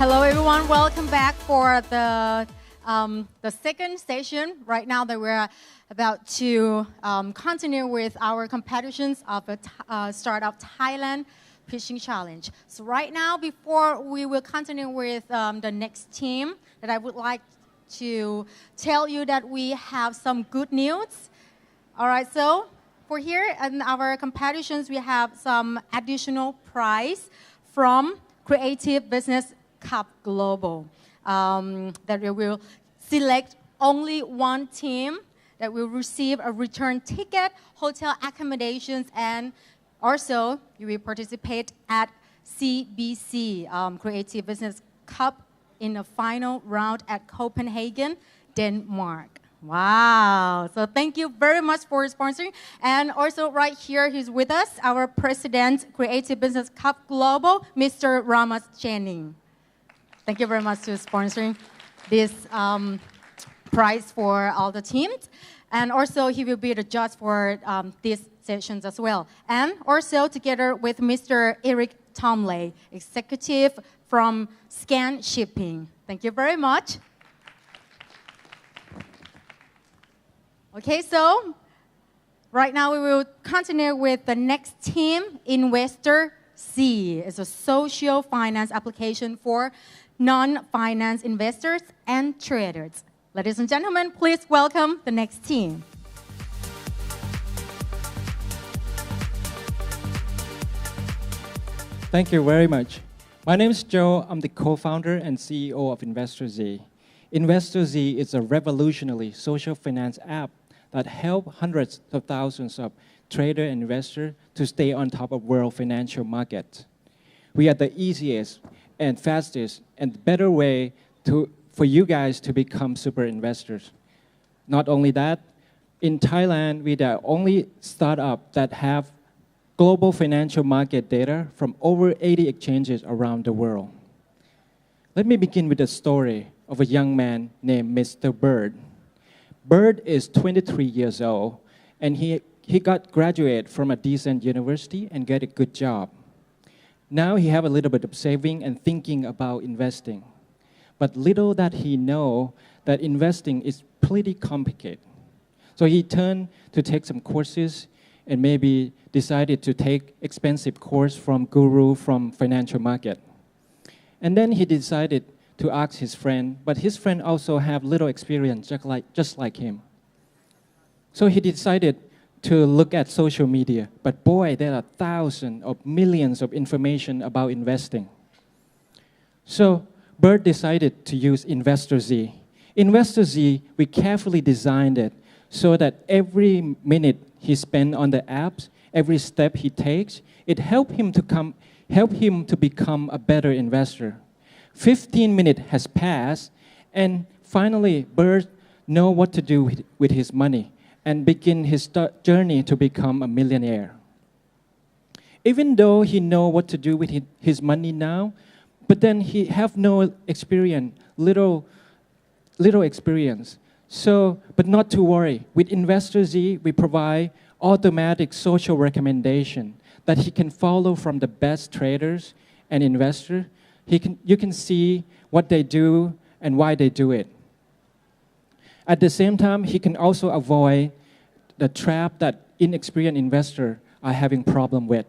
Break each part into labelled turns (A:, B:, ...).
A: Hello, everyone. Welcome back for the second session. Right now, that we're about to continue with our competitions of the Startup Thailand Pitching Challenge. So right now, before we will continue with the next team, that I would like to tell you that we have some good news. All right, so for here in our competitions, we have some additional prize from Creative Business Cup Global that we will select only one team that will receive a return ticket, hotel accommodations, and also you will participate at CBC Creative Business Cup in the final round at Copenhagen, Denmark. Wow. So thank you very much for sponsoring. And also right here, he's with us, our President, Creative Business Cup Global, Mr. Ramas Channing. Thank you very much for sponsoring this prize for all the teams. And also, he will be the judge for these sessions as well. And also, together with Mr. Eric Tomley, executive from Scan Shipping. Thank you very much. Okay, so right now we will continue with the next team, Investor Z. It's a social finance application for non-finance investors and traders. Ladies and gentlemen, please welcome the next team.
B: Thank you very much. My name is Joe. I'm the co-founder and CEO of Investor Z. Investor Z is a revolutionary social finance app that helps hundreds of thousands of traders and investors to stay on top of world financial markets. We are the easiest and fastest and better way for you guys to become super investors. Not only that, in Thailand, we are the only startup that have global financial market data from over 80 exchanges around the world. Let me begin with the story of a young man named Mr. Bird. Bird is 23 years old, and he got graduated from a decent university and get a good job. Now he have a little bit of saving and thinking about investing. But little that he know that investing is pretty complicated. So he turned to take some courses and maybe decided to take expensive course from guru from financial market. And then he decided to ask his friend, but his friend also have little experience just like him. So he decided to look at social media, but boy, there are thousands of millions of information about investing. So Bird decided to use Investor Z. Investor Z, we carefully designed it so that every minute he spent on the apps, every step he takes, it helped him to become a better investor. 15 minutes has passed, and finally, Bird know what to do with his money and begin his journey to become a millionaire. Even though he know what to do with his money now, but then he have no experience, little experience. So, but not to worry. With Investor Z, we provide automatic social recommendation that he can follow from the best traders and investors. You can see what they do and why they do it. At the same time, he can also avoid the trap that inexperienced investors are having problem with.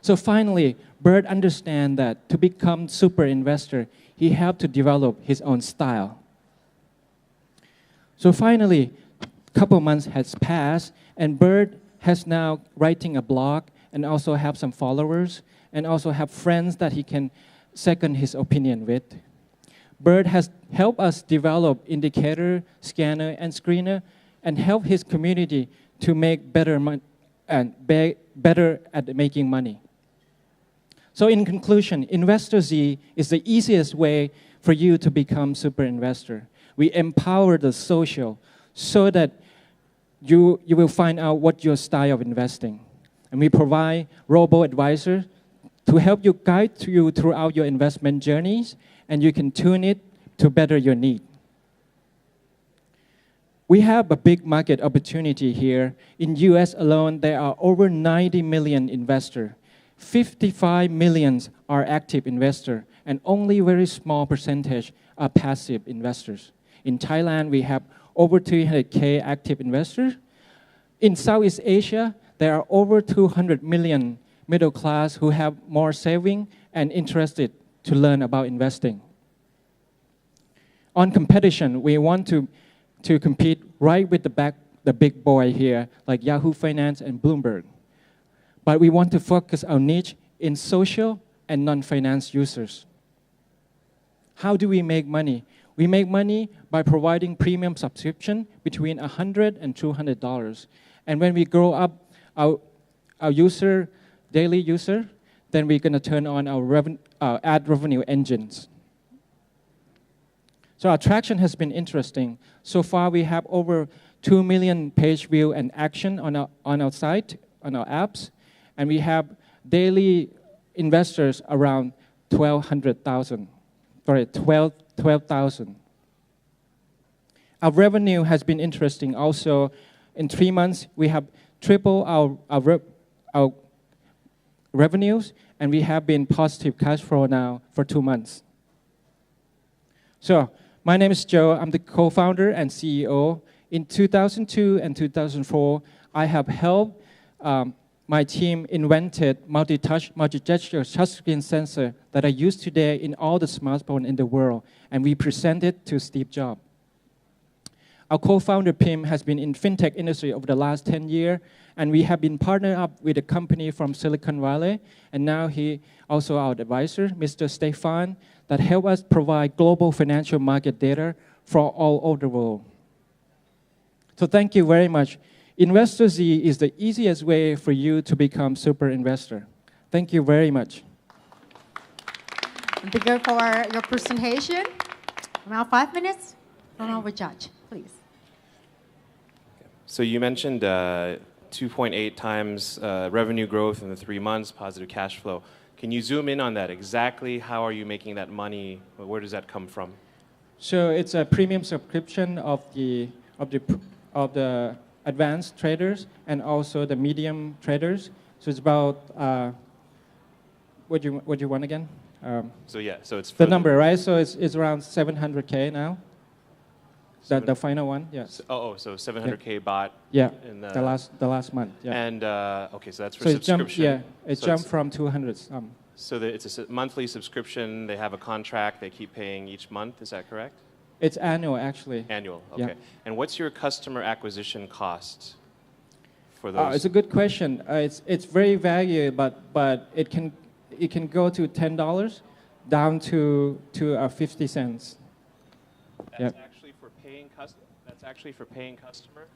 B: So finally, Bird understands that to become super investor, he have to develop his own style. So finally, a couple months has passed, and Bird has now writing a blog and also have some followers and also have friends that he can second his opinion with. Bird has helped us develop indicator, scanner, and screener, and help his community to make better at making money. So in conclusion, Investor Z is the easiest way for you to become super investor. We empower the social so that you will find out what your style of investing. And we provide robo-advisors to help you guide you throughout your investment journeys, and you can tune it to better your need. We have a big market opportunity here. In US alone, there are over 90 million investors. 55 million are active investors, and only very small percentage are passive investors. In Thailand, we have over 300K active investors. In Southeast Asia, there are over 200 million middle class who have more saving and interested to learn about investing. On competition, we want to compete right with the big boy here, like Yahoo Finance and Bloomberg. But we want to focus our niche in social and non-finance users. How do we make money? We make money by providing premium subscription between $100 and $200. And when we grow up our daily user, then we're going to turn on our ad revenue engines. So our traction has been interesting. So far, we have over 2 million page view and action on our site, on our apps, and we have daily investors around 12,000. Our revenue has been interesting also. In 3 months, we have tripled our revenues, and we have been positive cash flow now for 2 months. So, my name is Joe. I'm the co-founder and CEO. In 2002 and 2004, I have helped my team invented multi-touch, multi-gesture touchscreen sensor that I use today in all the smartphones in the world, and we presented to Steve Jobs. Our co-founder Pim has been in fintech industry over the last 10 years, and we have been partnered up with a company from Silicon Valley, and now he also our advisor, Mr. Stefan, that help us provide global financial market data for all over the world. So thank you very much. Investor Z is the easiest way for you to become super investor. Thank you very much.
A: Thank you for your presentation. Now 5 minutes from our judge, please.
C: So you mentioned 2.8 times revenue growth in the 3 months, positive cash flow. Can you zoom in on that? Exactly how are you making that money? Where does that come from?
B: So it's a premium subscription of the advanced traders and also the medium traders. So it's about what do you want again?
C: So it's
B: the number, right? So it's around 700K now. The final one, yes.
C: So 700K baht.
B: Yeah.
C: In
B: the last month. Yeah.
C: And okay, so that's for subscription.
B: It jumped from 200.
C: So it's a monthly subscription. They have a contract. They keep paying each month. Is that correct?
B: It's annual, actually.
C: Annual. Okay. Yeah. And what's your customer acquisition cost for those?
B: It's a good question. It's very valuable, but it can go to $10 down to 50 cents.
C: That's actually for paying customer. That's actually for paying customer.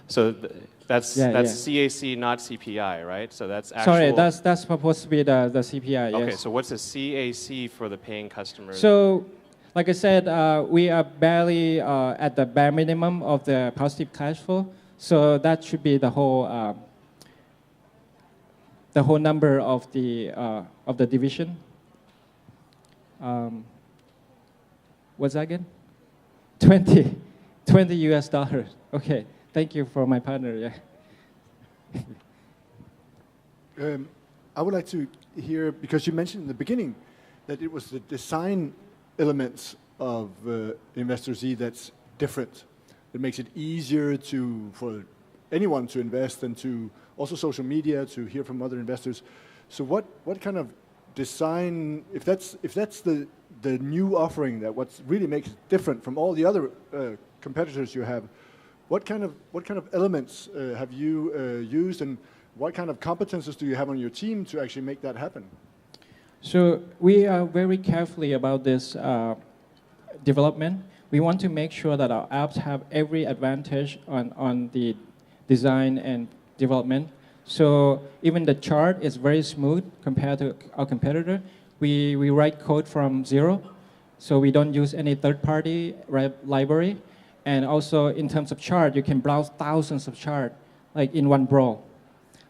C: So that's CAC, not CPI, right? So that's actual.
B: Sorry, that's supposed to be the CPI.
C: Okay,
B: yes.
C: so what's the CAC for the paying customers?
B: So, like I said, we are barely at the bare minimum of the positive cash flow. So that should be the whole number of the division. What's that again? $20 US. Okay. Thank you for my partner.
D: Yeah. I would like to hear, because you mentioned in the beginning that it was the design elements of Investor Z that's different. It makes it easier for anyone to invest and to also social media to hear from other investors. So what kind of design, if that's the new offering, that what really makes it different from all the other competitors you have, what kind of elements have you used, and what kind of competences do you have on your team to actually make that happen?
B: So we are very carefully about this development. We want to make sure that our apps have every advantage on the design and development. So even the chart is very smooth compared to our competitor. We write code from zero, so we don't use any third-party library. And also, in terms of chart, you can browse thousands of charts, like in one brawl.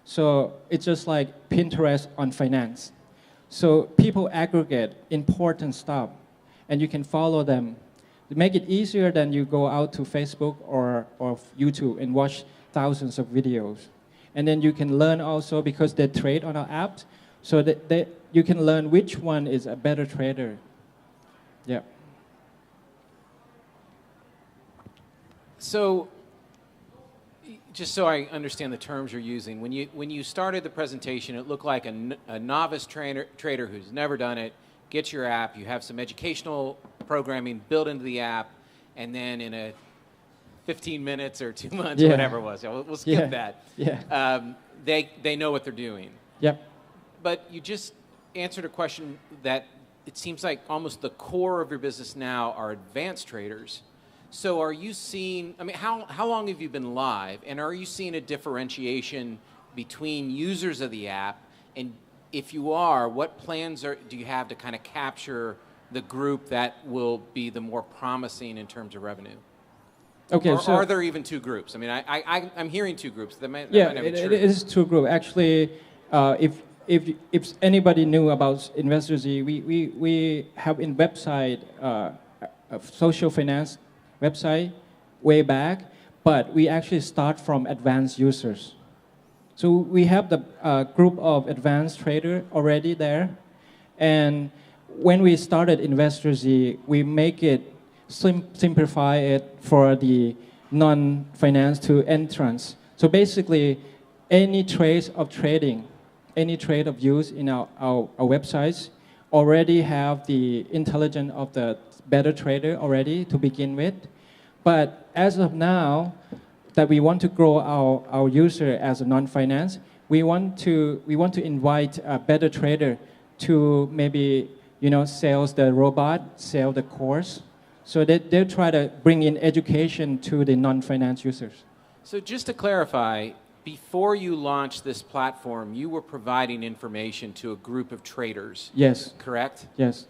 B: So it's just like Pinterest on finance. So people aggregate important stuff, and you can follow them. To make it easier than you go out to Facebook or YouTube and watch thousands of videos. And then you can learn also, because they trade on our apps, so that you can learn which one is a better trader. Yeah.
E: So, just so I understand the terms you're using, when you started the presentation, it looked like a novice trader who's never done it gets your app, you have some educational programming built into the app, and then in a 15 minutes or 2 months, whatever it was, we'll skip that.
B: Yeah.
E: They know what they're doing.
B: Yep.
E: But you just answered a question that it seems like almost the core of your business now are advanced traders. So are you seeing, I mean, how long have you been live, and are you seeing a differentiation between users of the app? And if you are, what plans do you have to kind of capture the group that will be the more promising in terms of revenue?
B: Okay,
E: or
B: so
E: are there even two groups? I mean, I'm hearing two groups. That might
B: yeah,
E: not be true.
B: it is two groups. Actually, if anybody knew about Investor Z, we have in website a social finance website way back, but we actually start from advanced users. So we have the group of advanced trader already there, and when we started Investor Z, we make it simplify it for the non-finance to entrance. So basically, any trade of trading, any trade of use in our websites already have the intelligence of the better trader already to begin with. But as of now, that we want to grow our user as a non-finance, we want to invite a better trader to maybe sell the robot, sell the course. So they'll try to bring in education to the non-finance users.
E: So just to clarify, before you launched this platform, you were providing information to a group of traders.
B: Yes.
E: Correct?
B: Yes.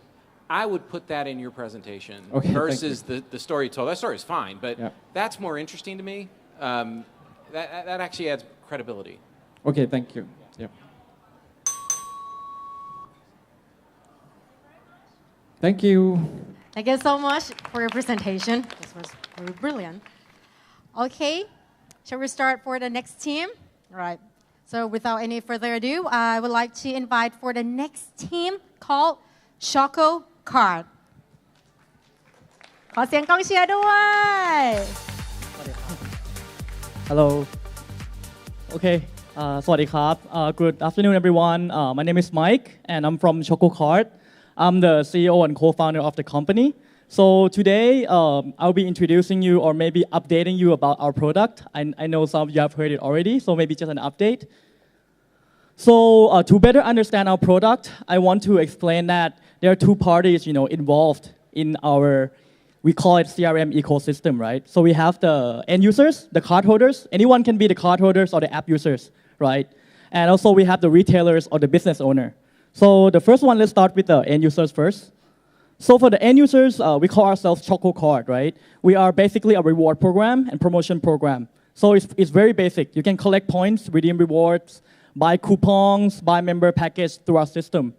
E: I would put that in your presentation
B: versus
E: the story you told. That story is fine, but that's more interesting to me. That actually adds credibility.
B: Okay, thank you. Yeah. Thank you.
A: Thank you so much for your presentation. This was really brilliant. Okay, shall we start for the next team? All right. So without any further ado, I would like to invite for the next team called Choco Card. ขอเสียงกองเชียร์ด้วย
F: Hello. Okay. สวัสดีครับ Good afternoon, everyone. My name is Mike, and I'm from Choco Card. I'm the CEO and co-founder of the company. So today, I'll be introducing you or maybe updating you about our product. I know some of you have heard it already, so maybe just an update. So to better understand our product, I want to explain that there are two parties, involved in our, we call it CRM ecosystem, right? So we have the end users, the cardholders. Anyone can be the cardholders or the app users, right? And also we have the retailers or the business owner. So the first one, let's start with the end users first. So for the end users, we call ourselves Choco Card, right? We are basically a reward program and promotion program. So it's very basic. You can collect points, redeem rewards, buy coupons, buy member package through our system.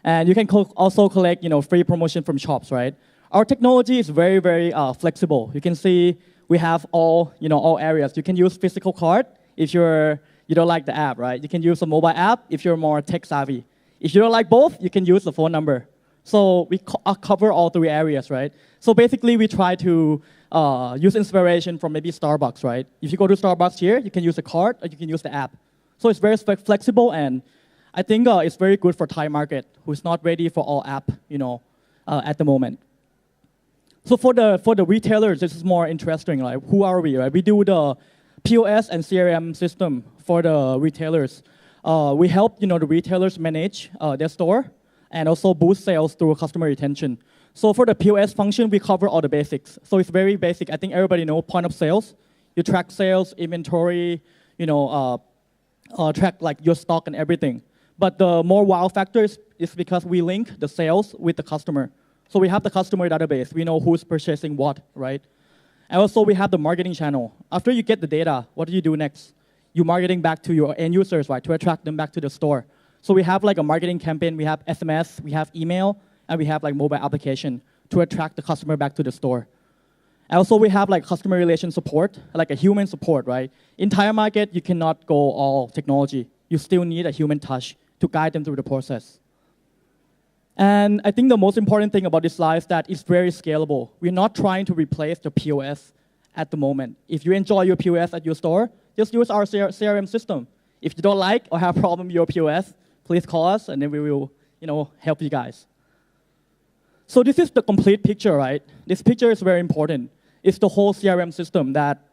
F: And you can also collect, free promotion from shops, right? Our technology is very, very flexible. You can see we have all areas. You can use physical card if you don't like the app, right? You can use a mobile app if you're more tech savvy. If you don't like both, you can use the phone number. So we cover all three areas, right? So basically, we try to use inspiration from maybe Starbucks, right? If you go to Starbucks here, you can use the card or you can use the app. So it's very flexible, and I think it's very good for Thai market, who's not ready for all app, at the moment. So for the retailers, this is more interesting, right? Who are we, right? We do the POS and CRM system for the retailers. We help, the retailers manage their store and also boost sales through customer retention. So for the POS function, we cover all the basics. So it's very basic. I think everybody knows point of sales. You track sales, inventory, track like your stock and everything. But the more wow factor is because we link the sales with the customer. So we have the customer database. We know who's purchasing what, right? And also we have the marketing channel. After you get the data, what do you do next? You marketing back to your end users, right, to attract them back to the store. So we have like a marketing campaign. We have SMS, we have email, and we have like mobile application to attract the customer back to the store. And also we have like customer relation support, like a human support, right? In Thai market, you cannot go all technology. You still need a human touch to guide them through the process. And I think the most important thing about this slide is that it's very scalable. We're not trying to replace the POS at the moment. If you enjoy your POS at your store, just use our CRM system. If you don't like or have a problem with your POS, please call us and then we will, help you guys. So this is the complete picture, right? This picture is very important. It's the whole CRM system that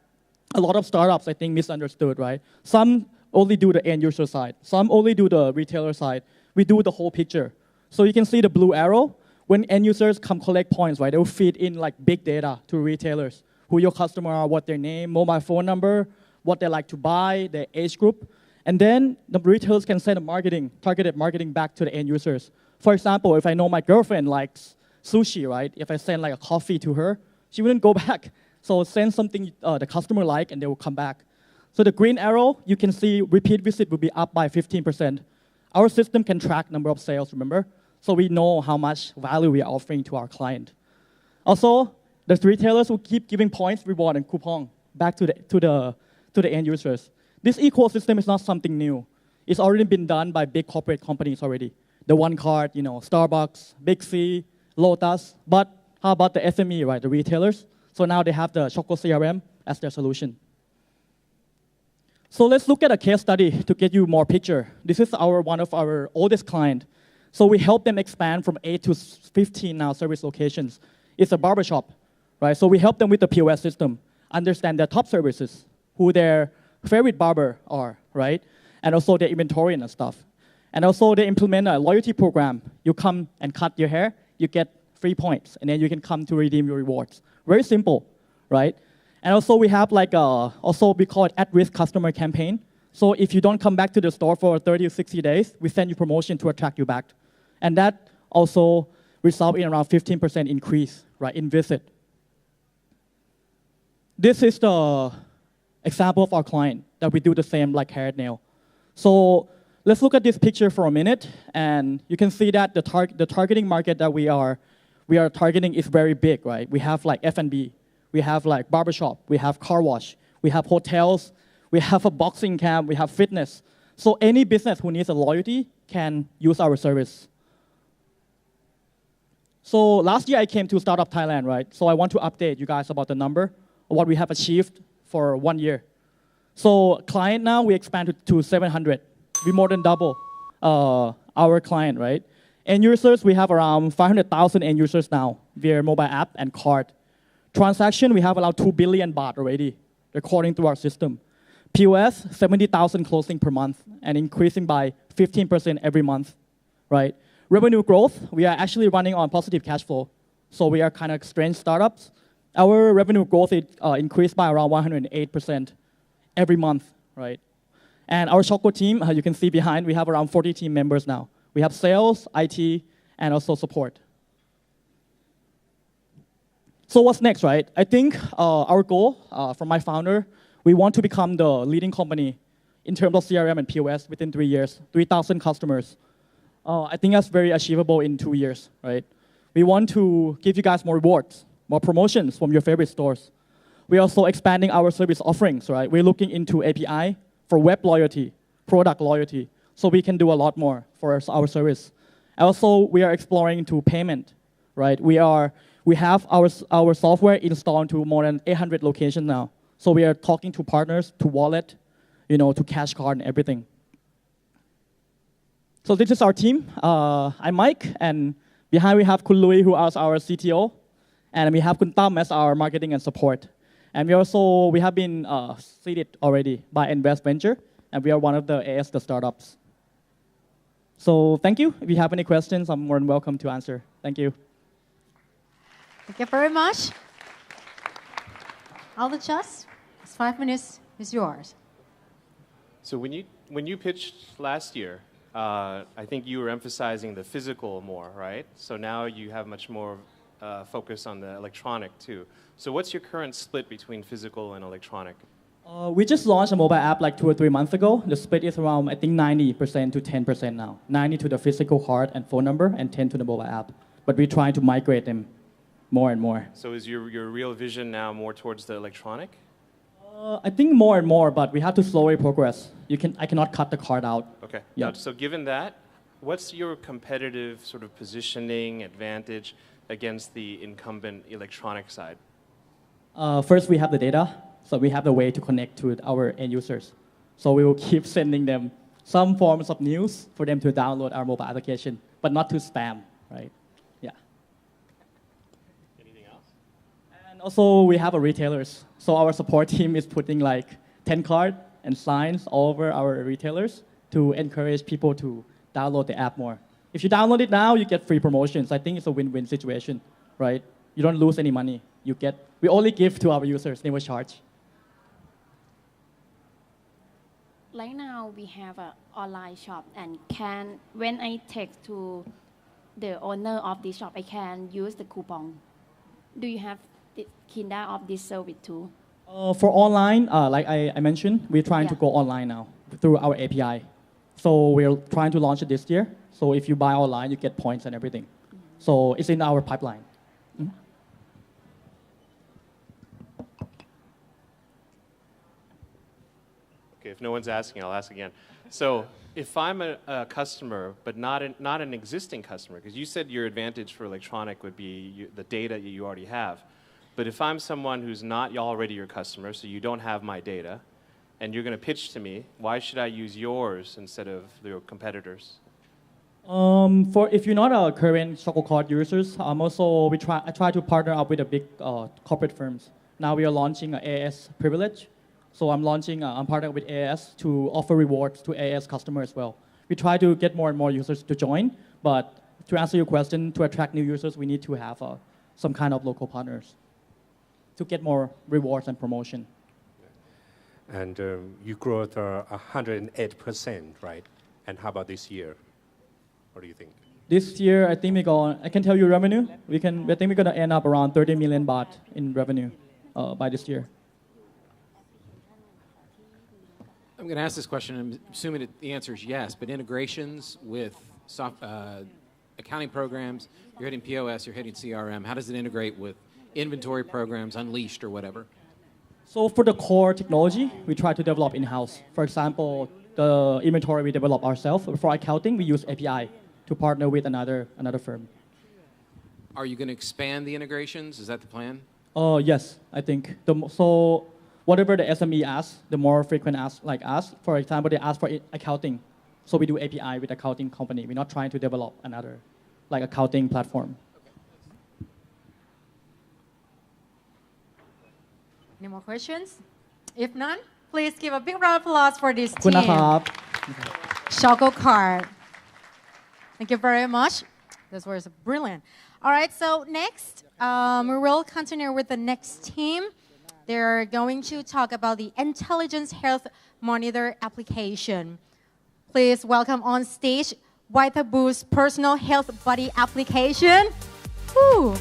F: a lot of startups, I think, misunderstood, right? Some only do the end user side. Some only do the retailer side. We do the whole picture. So you can see the blue arrow. When end users come collect points, right, they will feed in like big data to retailers, who your customer are, what their name, mobile phone number, what they like to buy, their age group. And then the retailers can send targeted marketing back to the end users. For example, if I know my girlfriend likes sushi, right, if I send like a coffee to her, she wouldn't go back. So send something the customer like and they will come back. So the green arrow, you can see repeat visit will be up by 15%. Our system can track number of sales, remember? So we know how much value we are offering to our client. Also, the retailers will keep giving points, reward, and coupon back to the end users. This ecosystem is not something new. It's already been done by big corporate companies already. The One Card, Starbucks, Big C, Lotus. But how about the SME, right, the retailers? So now they have the Choco CRM as their solution. So let's look at a case study to get you more picture. This is one of our oldest client. So we help them expand from 8 to 15 now service locations. It's a barbershop, right? So we help them with the POS system, understand their top services, who their favorite barber are, right? And also their inventory and stuff. And also they implement a loyalty program. You come and cut your hair, you get free points, and then you can come to redeem your rewards. Very simple, right? And also we have we call it at-risk customer campaign. So if you don't come back to the store for 30 or 60 days, we send you promotion to attract you back. And that also results in around 15% increase, right, in visit. This is the example of our client that we do the same like hair and nail. So let's look at this picture for a minute, and you can see that the targeting market that we are targeting is very big, right? We have like F&B, we have like barbershop, we have car wash, we have hotels, we have a boxing camp, we have fitness. So any business who needs a loyalty can use our service. So last year I came to Startup Thailand, right? So I want to update you guys about the number of what we have achieved for 1 year. So client now, we expanded to 700. We more than double our client, right? End users, we have around 500,000 end users now via mobile app and card. Transaction, we have around 2 billion baht already, according to our system. POS, 70,000 closing per month and increasing by 15% every month, right? Revenue growth, we are actually running on positive cash flow. So we are kind of strange startups. Our revenue growth increased by around 108% every month, right? And our Choco team, you can see behind, we have around 40 team members now. We have sales, IT, and also support. So what's next, right? I think our goal from my founder, we want to become the leading company in terms of CRM and POS within 3 years, 3,000 customers. I think that's very achievable in 2 years, right? We want to give you guys more rewards, more promotions from your favorite stores. We're also expanding our service offerings, right? We're looking into API for web loyalty, product loyalty, so we can do a lot more for our service. Also, we are exploring into payment, right? We have our software installed to more than 800 locations now. So we are talking to partners, to wallet, to cash card and everything. So this is our team. I'm Mike, and behind we have Kun Lui, who is our CTO, and we have Kun Tam as our marketing and support. And we have been seeded already by Invest Venture, and we are one of the the startups. So thank you. If you have any questions, I'm more than welcome to answer. Thank you.
A: Thank you very much. All the chess, it's 5 minutes is yours.
C: So when you pitched last year, I think you were emphasizing the physical more, right? So now you have much more focus on the electronic too. So what's your current split between physical and electronic?
F: We just launched a mobile app like 2 or 3 months ago. The split is around, I think, 90% to 10% now. 90 to the physical card and phone number, and 10 to the mobile app. But we're trying to migrate them more and more.
C: So is your real vision now more towards the electronic?
F: I think more and more, but we have to slowly progress. I cannot cut the card out.
C: Okay.
F: Yeah.
C: So given that, what's your competitive sort of positioning advantage against the incumbent electronic side?
F: First, we have the data, so we have the way to connect to our end users. So we will keep sending them some forms of news for them to download our mobile application, but not to spam, right? Yeah.
C: Anything else?
F: And also, we have a retailers. So our support team is putting like 10 cards and signs all over our retailers to encourage people to download the app more. If you download it now, you get free promotions. I think it's a win-win situation, right? You don't lose any money. We only give to our users, never charge.
G: Right now, we have an online shop, and when I text to the owner of the shop, I can use the coupon. Do you have the kinda of this service too?
F: For online, like I mentioned, we're trying to go online now through our API. So we're trying to launch it this year. So if you buy online, you get points and everything. So it's in our pipeline.
C: Okay, if no one's asking, I'll ask again. So if I'm a customer, but not an existing customer, because you said your advantage for electronic would be the data that you already have. But if I'm someone who's not already your customer, so you don't have my data, and you're going to pitch to me, why should I use yours instead of your competitors?
F: For if you're not a current Choco Card users, I try to partner up with the big corporate firms. Now we are launching an AAS privilege. So I'm partnering with AAS to offer rewards to AAS customers as well. We try to get more and more users to join, but to answer your question, to attract new users, we need to have some kind of local partners to get more rewards and promotion.
H: And you grew at 108%, right? And how about this year? What do you think?
F: This year, I think I can tell you revenue. I think we're going to end up around 30 million baht in revenue by this year.
E: I'm going to ask this question. I'm assuming that the answer is yes, but integrations with accounting programs, you're hitting POS, you're hitting CRM. How does it integrate with inventory programs, Unleashed or whatever?
F: So for the core technology, we try to develop in-house. For example, the inventory we develop ourselves. For accounting, we use API to partner with another firm.
E: Are you going to expand the integrations? Is that the plan?
F: Yes, I think. So whatever the SME asks, the more frequent asks like us. For example, they ask for accounting. So we do API with accounting company. We're not trying to develop another like accounting platform.
A: Any more questions? If none, please give a big round of applause for this
F: ขอบคุณ
A: team.
F: นะครับ
A: Choco Card. Thank you very much. This was brilliant. All right, so next, we will continue with the next team. They're going to talk about the Intelligence Health Monitor application. Please welcome on stage VitaBoost Personal Health Buddy application. Woo.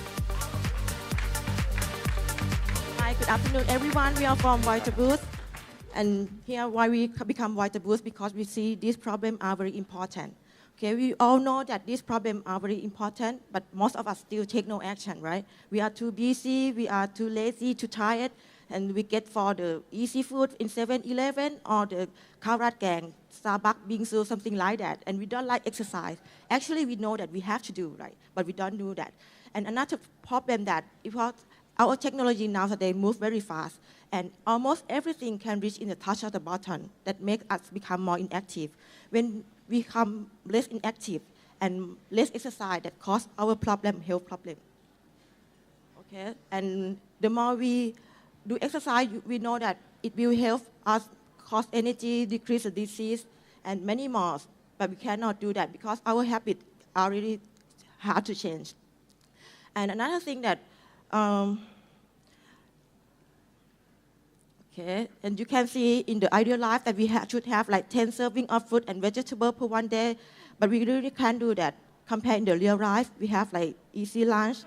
I: Hi, good afternoon, everyone. We are from VitaBoost. And here, why we become VitaBoost, because we see these problems are very important. Okay, we all know that these problems are very important, but most of us still take no action, right? We are too busy, we are too lazy, too tired, and we get for the easy food in 7-Eleven or the Karat Gang, Starbucks, Bingsu, something like that, and we don't like exercise. Actually, we know that we have to do, right? But we don't do that. And another problem that, because our technology nowadays moves very fast, and almost everything can reach in the touch of the button. That makes us become more inactive. When we become less inactive and less exercise, that cause our health problem. Okay, and the more we do exercise, we know that it will help us cause energy, decrease the disease, and many more. But we cannot do that because our habits are really hard to change. And another thing that okay, and you can see in the ideal life that we should have like 10 servings of fruit and vegetable per one day, but we really can't do that. Compared in the real life, we have like easy lunch,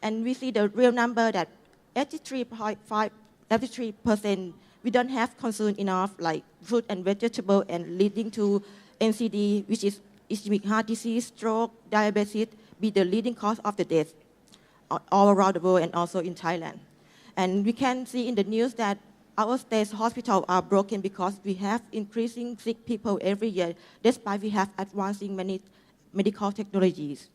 I: and we see the real number that 83% we don't have consumed enough like fruit and vegetable, and leading to NCD, which is ischemic heart disease, stroke, diabetes, be the leading cause of the death all around the world and also in Thailand. And we can see in the news that our state hospitals are broken because we have increasing sick people every year, despite we have advancing many medical technologies.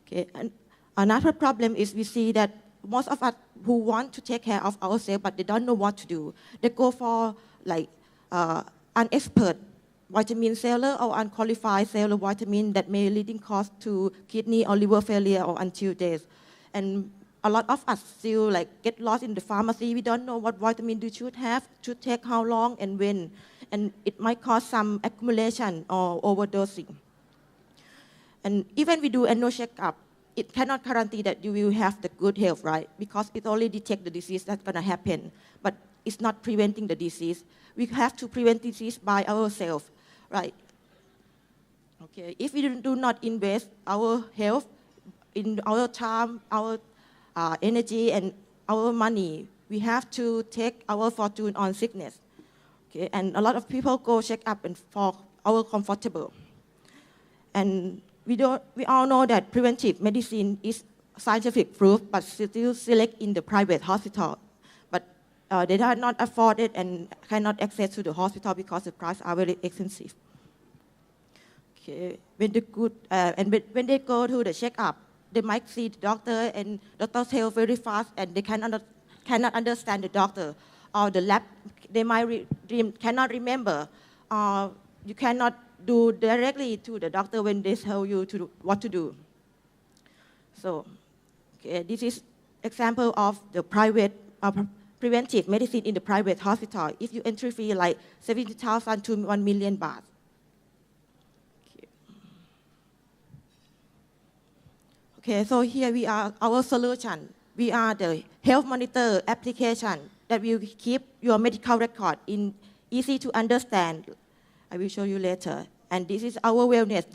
I: Okay, and another problem is we see that most of us who want to take care of ourselves, but they don't know what to do. They go for like an expert vitamin seller or unqualified seller vitamin that may leading cause to kidney or liver failure or until death. And a lot of us still like get lost in the pharmacy. We don't know what vitamin we should have, should take how long and when. And it might cause some accumulation or overdosing. And even we do annual checkup, it cannot guarantee that you will have the good health, right? Because it only detects the disease that's gonna happen, but it's not preventing the disease. We have to prevent disease by ourselves, right? Okay, if we do not invest our health in our time, our energy, and our money, we have to take our fortune on sickness. Okay, and a lot of people go check up and for our comfortable. And we all know that preventive medicine is scientific proof, but still select in the private hospital. But they cannot afford it and cannot access to the hospital because the prices are very expensive. Okay, when they go to the checkup, they might see the doctor and doctor tell very fast and they cannot understand the doctor. Or the lab, they might cannot remember. You cannot do directly to the doctor when they tell you what to do. So, okay, this is example of the private preventive medicine in the private hospital. If you entry fee like 70,000 to 1 million baht. Okay, so here we are, our solution. We are the health monitor application that will keep your medical record in easy to understand. I will show you later. And this is our wellness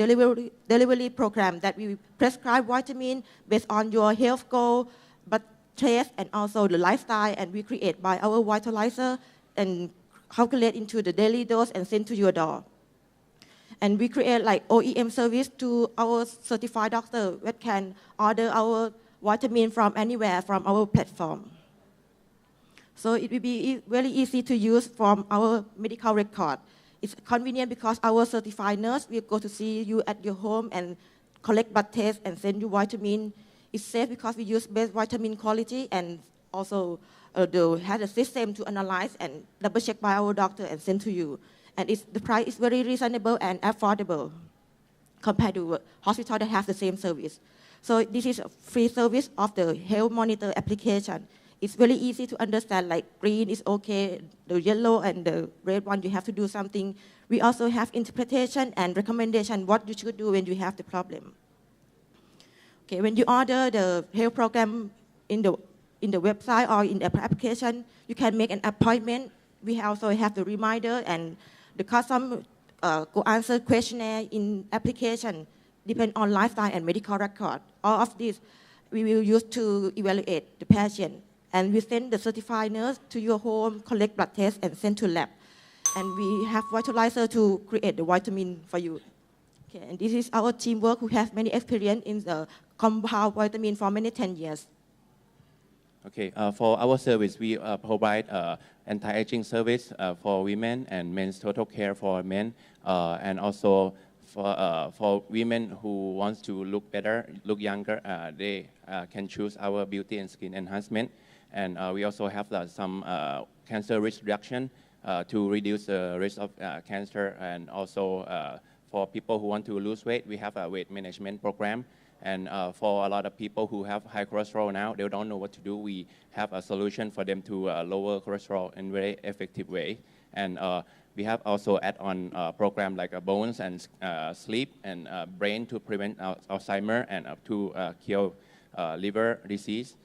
I: delivery program that we prescribe vitamin based on your health goal, but trace and also the lifestyle, and we create by our vitalizer and calculate into the daily dose and send to your door. And we create like OEM service to our certified doctor that can order our vitamin from anywhere from our platform. So it will be very easy to use from our medical record. It's convenient because our certified nurse will go to see you at your home and collect blood tests and send you vitamin. It's safe because we use best vitamin quality and also have a system to analyze and double check by our doctor and send to you. And the price is very reasonable and affordable compared to hospital that have the same service. So this is a free service of the health monitor application. It's very easy to understand, like green is okay, the yellow and the red one, you have to do something. We also have interpretation and recommendation what you should do when you have the problem. Okay, when you order the health program in the website or in the application, you can make an appointment. We also have the reminder and the custom go answer questionnaire in application, depend on lifestyle and medical record. All of this we will use to evaluate the patient. And we send the certified nurse to your home, collect blood tests, and send to lab. And we have vitalizer to create the vitamin for you. Okay, and this is our teamwork who has many experience in the compound vitamin for many 10 years.
J: Okay, for our service, we provide anti-aging service for women and men's total care for men, and also for women who wants to look better, look younger, they can choose our beauty and skin enhancement. And we also have some cancer risk reduction to reduce the risk of cancer. And also for people who want to lose weight, we have a weight management program. And for a lot of people who have high cholesterol now, they don't know what to do. We have a solution for them to lower cholesterol in a very effective way. And we have also add-on program like bones and sleep and brain to prevent Alzheimer and to cure liver disease.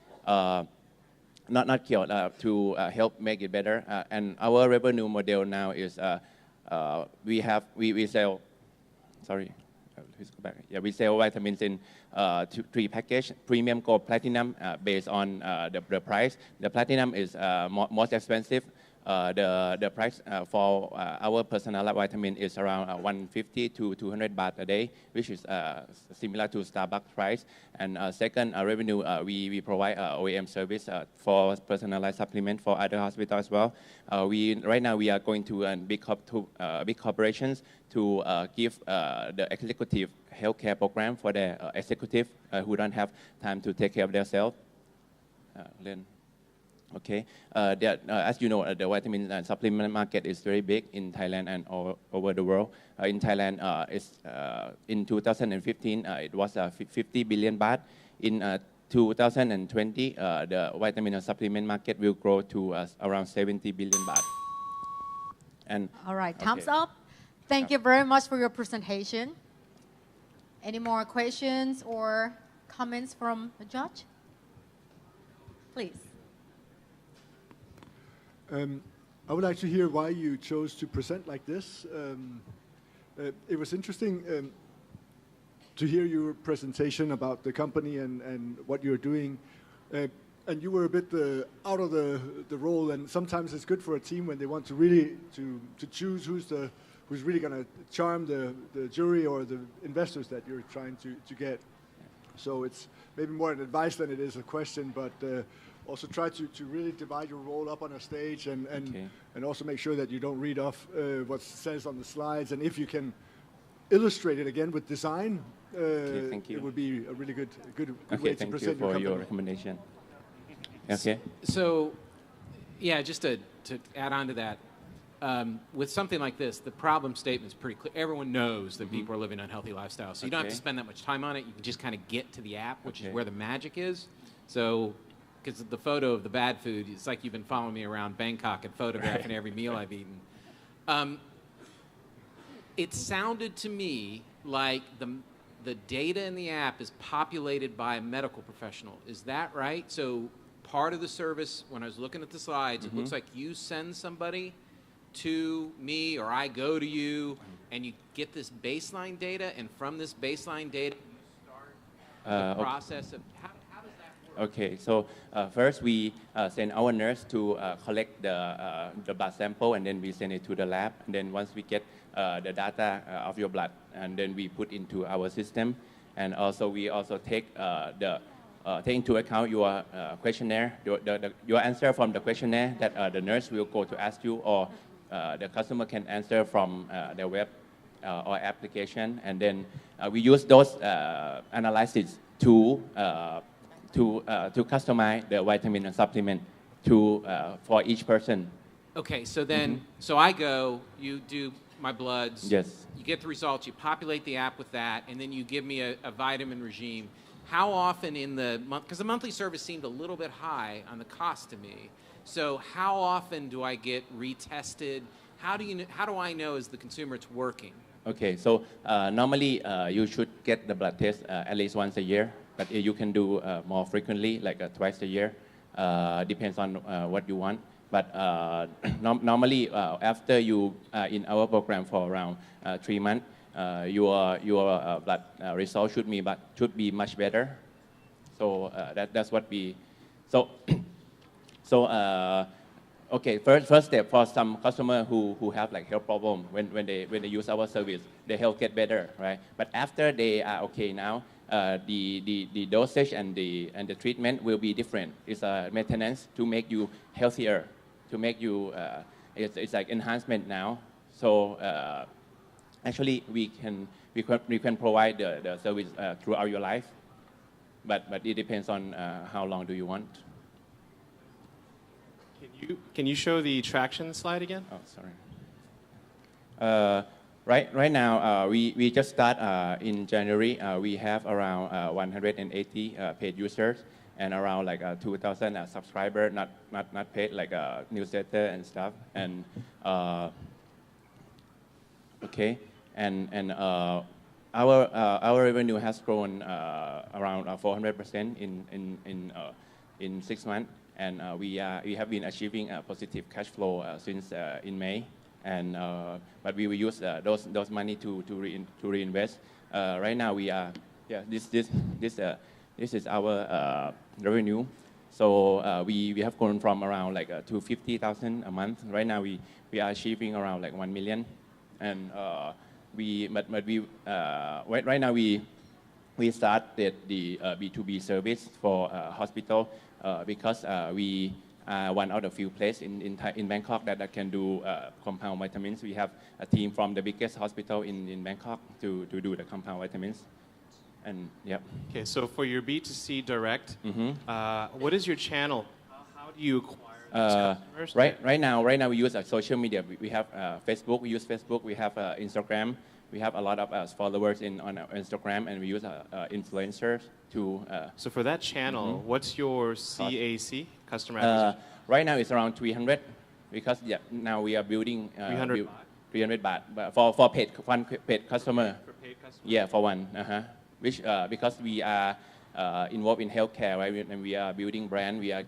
J: Not cure, to help make it better. And our revenue model now is we sell, sorry, please go back. Yeah, we sell vitamins in 3 package, premium, gold, platinum, based on the price. The platinum is most expensive the price for our personalized vitamin is around 150 to 200 baht a day, which is similar to Starbucks price. And second, revenue, we provide OEM service for personalized supplement for other hospitals as well. Right now we are going to big corporations to give the executive healthcare program for the executive who don't have time to take care of themselves. Okay, as you know, the vitamin and supplement market is very big in Thailand and all over the world. In Thailand, in 2015, it was 50 billion baht. In 2020, the vitamin and supplement market will grow to around 70 billion baht. And
A: all right, thumbs up. Thank you very much for your presentation. Any more questions or comments from the judge? Please.
D: I would like to hear why you chose to present like this. It was interesting to hear your presentation about the company and what you're doing. And you were a bit out of the role, and sometimes it's good for a team when they want to really to choose who's really going to charm the jury or the investors that you're trying to get. So it's maybe more an advice than it is a question, but also try to really divide your role up on a stage and also make sure that you don't read off what says on the slides. And if you can illustrate it again with design,
J: thank you.
D: It would be a really good way to present your company.
J: Thank you for your recommendation. Okay.
E: So, yeah, just to add on to that, with something like this, the problem statement is pretty clear. Everyone knows that people are living unhealthy lifestyles, so you don't have to spend that much time on it. You can just kind of get to the app, which is where the magic is. So, because the photo of the bad food, it's like you've been following me around Bangkok and photographing every meal I've eaten. It sounded to me like the data in the app is populated by a medical professional. Is that right? So part of the service, when I was looking at the slides, it looks like you send somebody to me or I go to you and you get this baseline data, and from this baseline data you start the process of how does that work?
J: Okay, so first we send our nurse to collect the blood sample, and then we send it to the lab, and then once we get the data of your blood, and then we put into our system, and also we also take take into account your questionnaire, your answer from the questionnaire that the nurse will go to ask you, or the customer can answer from their web or application, and then we use those analysis to customize the vitamin and supplement for each person.
E: Okay, so then, so I go, you do my bloods.
J: Yes.
E: You get the results, you populate the app with that, and then you give me a vitamin regime. How often in the month, because the monthly service seemed a little bit high on the cost to me. So how often do I get retested? How do I know as the consumer it's working?
J: Okay, so normally you should get the blood test at least once a year, but you can do more frequently, like twice a year. Depends on what you want. But normally after you in our program for around 3 months, your blood result should be much better. So that's what we okay, first step for some customer who have like health problem, when they use our service, their health get better, right? But after they are okay now, the dosage and the treatment will be different. It's a maintenance to make you healthier, to make you it's like enhancement now. So actually we can provide the service throughout your life, but it depends on how long do you want.
C: Can you show the traction slide again?
J: Oh, sorry. Right now, we just start in January. We have around 180 paid users and around like 2,000 subscribers, not paid, like newsletter and stuff. And okay, and our revenue has grown around 400% in 6 months. And we have been achieving a positive cash flow since in May, and but we will use those money to reinvest. Right now we are this is our revenue, So we have grown from around like 250,000 a month. Right now we are achieving around like 1 million, and right now we started the B2B service for hospital because we are one out of few places in Bangkok that can do compound vitamins. We have a team from the biggest hospital in Bangkok to do the compound vitamins. And yeah.
C: Okay, so for your B2C direct, what is your channel? How do you acquire these customers?
J: Right now we use social media. We have Facebook. We use Facebook. We have Instagram. We have a lot of followers on Instagram, and we use influencers to.
C: So for that channel, what's your CAC, customer acquisition?
J: Right now it's around 300, because now we are building 300 baht for paid customer.
C: For paid customer.
J: Yeah, for one. Which because we are involved in healthcare, right? And we are building brand. We are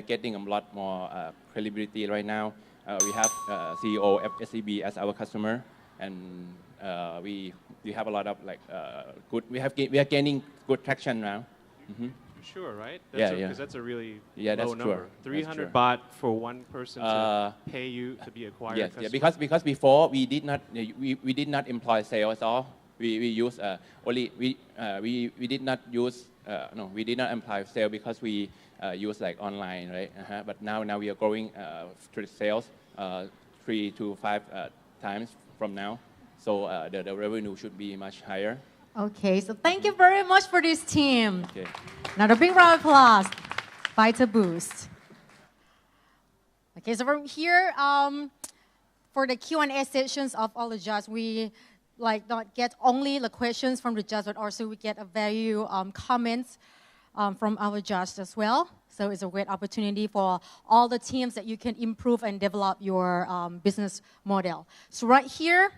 J: getting a lot more credibility right now. We have CEO of SCB as our customer, and we have a lot of like good. We are gaining good traction now.
C: Sure, right?
J: Because
C: that's a really
J: low
C: number. 300 baht for one person to pay you to be acquired.
J: Yes, because before we did not employ sales at all. We use only we did not use we did not employ sales because we use like online, right? But now we are growing through sales 3 to 5 times from now, so the revenue should be much higher.
A: Okay, so thank you very much for this team.
J: Okay.
A: Now a big round of applause. Vita Boost. Okay, so from here, for the Q&A sessions of all the judges, we not get only the questions from the judge, but also we get a value comments from our judges as well. So it's a great opportunity for all the teams that you can improve and develop your business model. So right here,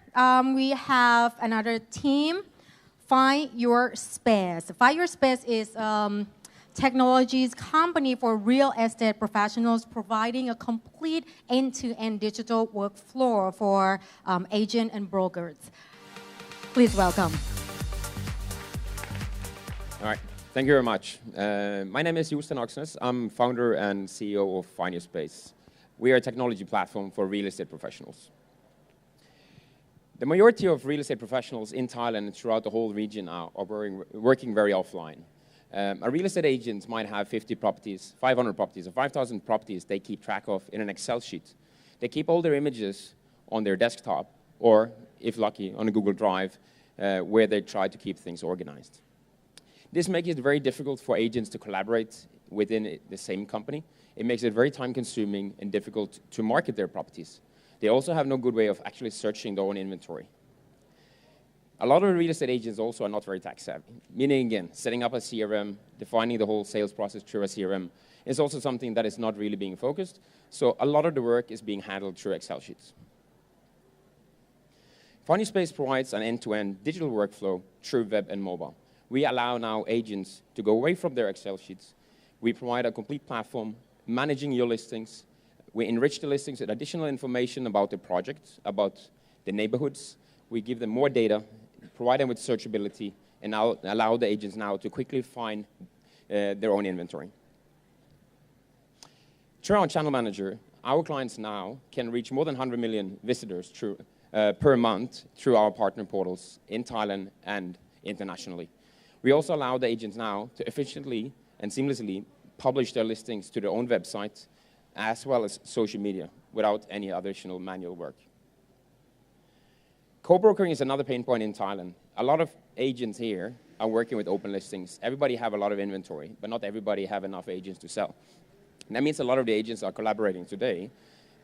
A: we have another team, Find Your Space. Find Your Space is technology's company for real estate professionals, providing a complete end-to-end digital workflow for agents and brokers. Please welcome.
K: All right, thank you very much. My name is Houston Oxness. I'm founder and CEO of Find Your Space. We are a technology platform for real estate professionals. The majority of real estate professionals in Thailand and throughout the whole region are working very offline. A real estate agent might have 50 properties, 500 properties, or 5,000 properties they keep track of in an Excel sheet. They keep all their images on their desktop, or, if lucky, on a Google Drive, where they try to keep things organized. This makes it very difficult for agents to collaborate within the same company. It makes it very time-consuming and difficult to market their properties. They also have no good way of actually searching their own inventory. A lot of real estate agents also are not very tech-savvy, meaning, again, setting up a CRM, defining the whole sales process through a CRM is also something that is not really being focused, so a lot of the work is being handled through Excel sheets. Find Your Space provides an end-to-end digital workflow through web and mobile. We allow now agents to go away from their Excel sheets. We provide a complete platform managing your listings. We enrich the listings with additional information about the project, about the neighborhoods. We give them more data, provide them with searchability, and now allow the agents now to quickly find their own inventory. Through our channel manager, our clients now can reach more than 100 million visitors per month through our partner portals in Thailand and internationally. We also allow the agents now to efficiently and seamlessly publish their listings to their own website, as well as social media, without any additional manual work. Co-brokering is another pain point in Thailand. A lot of agents here are working with open listings. Everybody have a lot of inventory, but not everybody have enough agents to sell. And that means a lot of the agents are collaborating today.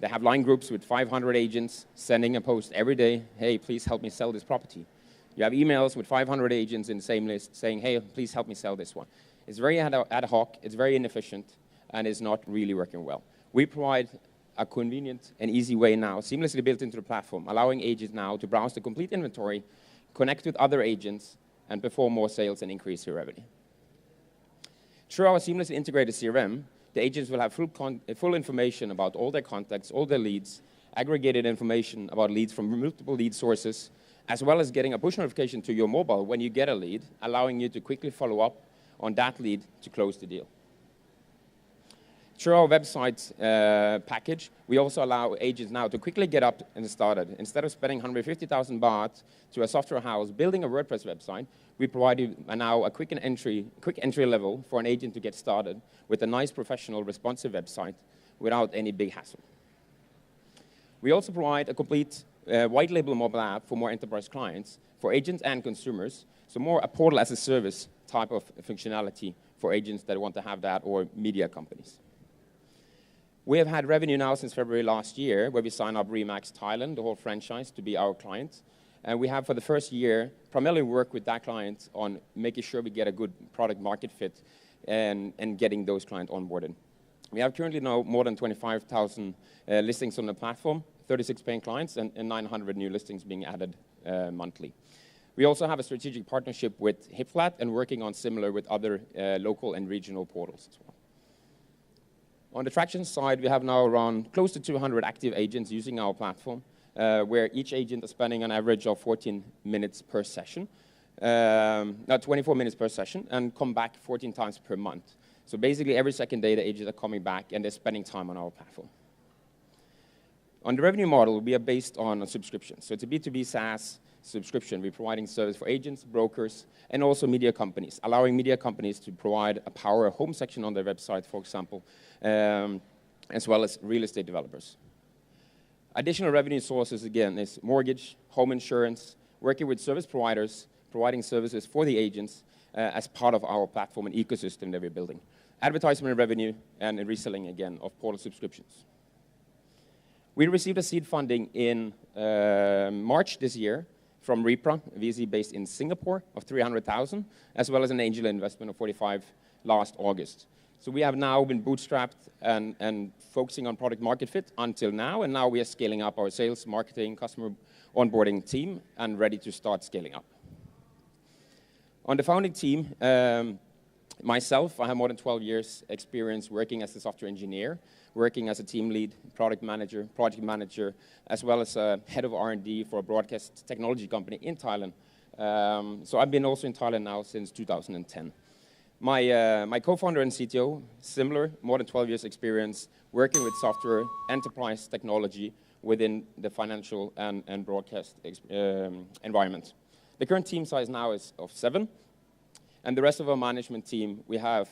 K: They have line groups with 500 agents sending a post every day, hey, please help me sell this property. You have emails with 500 agents in the same list saying, hey, please help me sell this one. It's very ad hoc, it's very inefficient, and it's not really working well. We provide a convenient and easy way now, seamlessly built into the platform, allowing agents now to browse the complete inventory, connect with other agents, and perform more sales and increase their revenue. Through our seamlessly integrated CRM, the agents will have full information about all their contacts, all their leads, aggregated information about leads from multiple lead sources, as well as getting a push notification to your mobile when you get a lead, allowing you to quickly follow up on that lead to close the deal. Through our website package, we also allow agents now to quickly get up and started. Instead of spending 150,000 baht to a software house building a WordPress website, we provide you now a quick entry level for an agent to get started with a nice, professional, responsive website without any big hassle. We also provide a complete white label mobile app for more enterprise clients, for agents and consumers, so more a portal as a service type of functionality for agents that want to have that or media companies. We have had revenue now since February last year, where we signed up Remax Thailand, the whole franchise, to be our client. And we have, for the first year, primarily worked with that client on making sure we get a good product market fit and getting those clients onboarded. We have currently now more than 25,000 listings on the platform, 36 paying clients, and 900 new listings being added monthly. We also have a strategic partnership with HipFlat and working on similar with other local and regional portals as well. On the traction side, we have now around close to 200 active agents using our platform, where each agent is spending an average of 14 minutes per session, 24 minutes per session, and come back 14 times per month. So basically, every second day, the agents are coming back, and they're spending time on our platform. On the revenue model, we are based on a subscription. So it's a B2B SaaS subscription. We're providing service for agents, brokers, and also media companies, allowing media companies to provide a power home section on their website, for example, as well as real estate developers. Additional revenue sources, again, is mortgage, home insurance, working with service providers, providing services for the agents as part of our platform and ecosystem that we're building. Advertisement revenue and reselling, again, of portal subscriptions. We received a seed funding in March this year from Repra, a VC based in Singapore, of 300,000, as well as an angel investment of 45 last August. So we have now been bootstrapped and focusing on product market fit until now, and now we are scaling up our sales, marketing, customer onboarding team, and ready to start scaling up. On the founding team, myself, I have more than 12 years experience working as a software engineer, working as a team lead, product manager, project manager, as well as a head of R&D for a broadcast technology company in Thailand. So I've been also in Thailand now since 2010. My co-founder and CTO, similar, more than 12 years experience working with software, enterprise technology within the financial and broadcast environment. The current team size now is of 7. And the rest of our management team, we have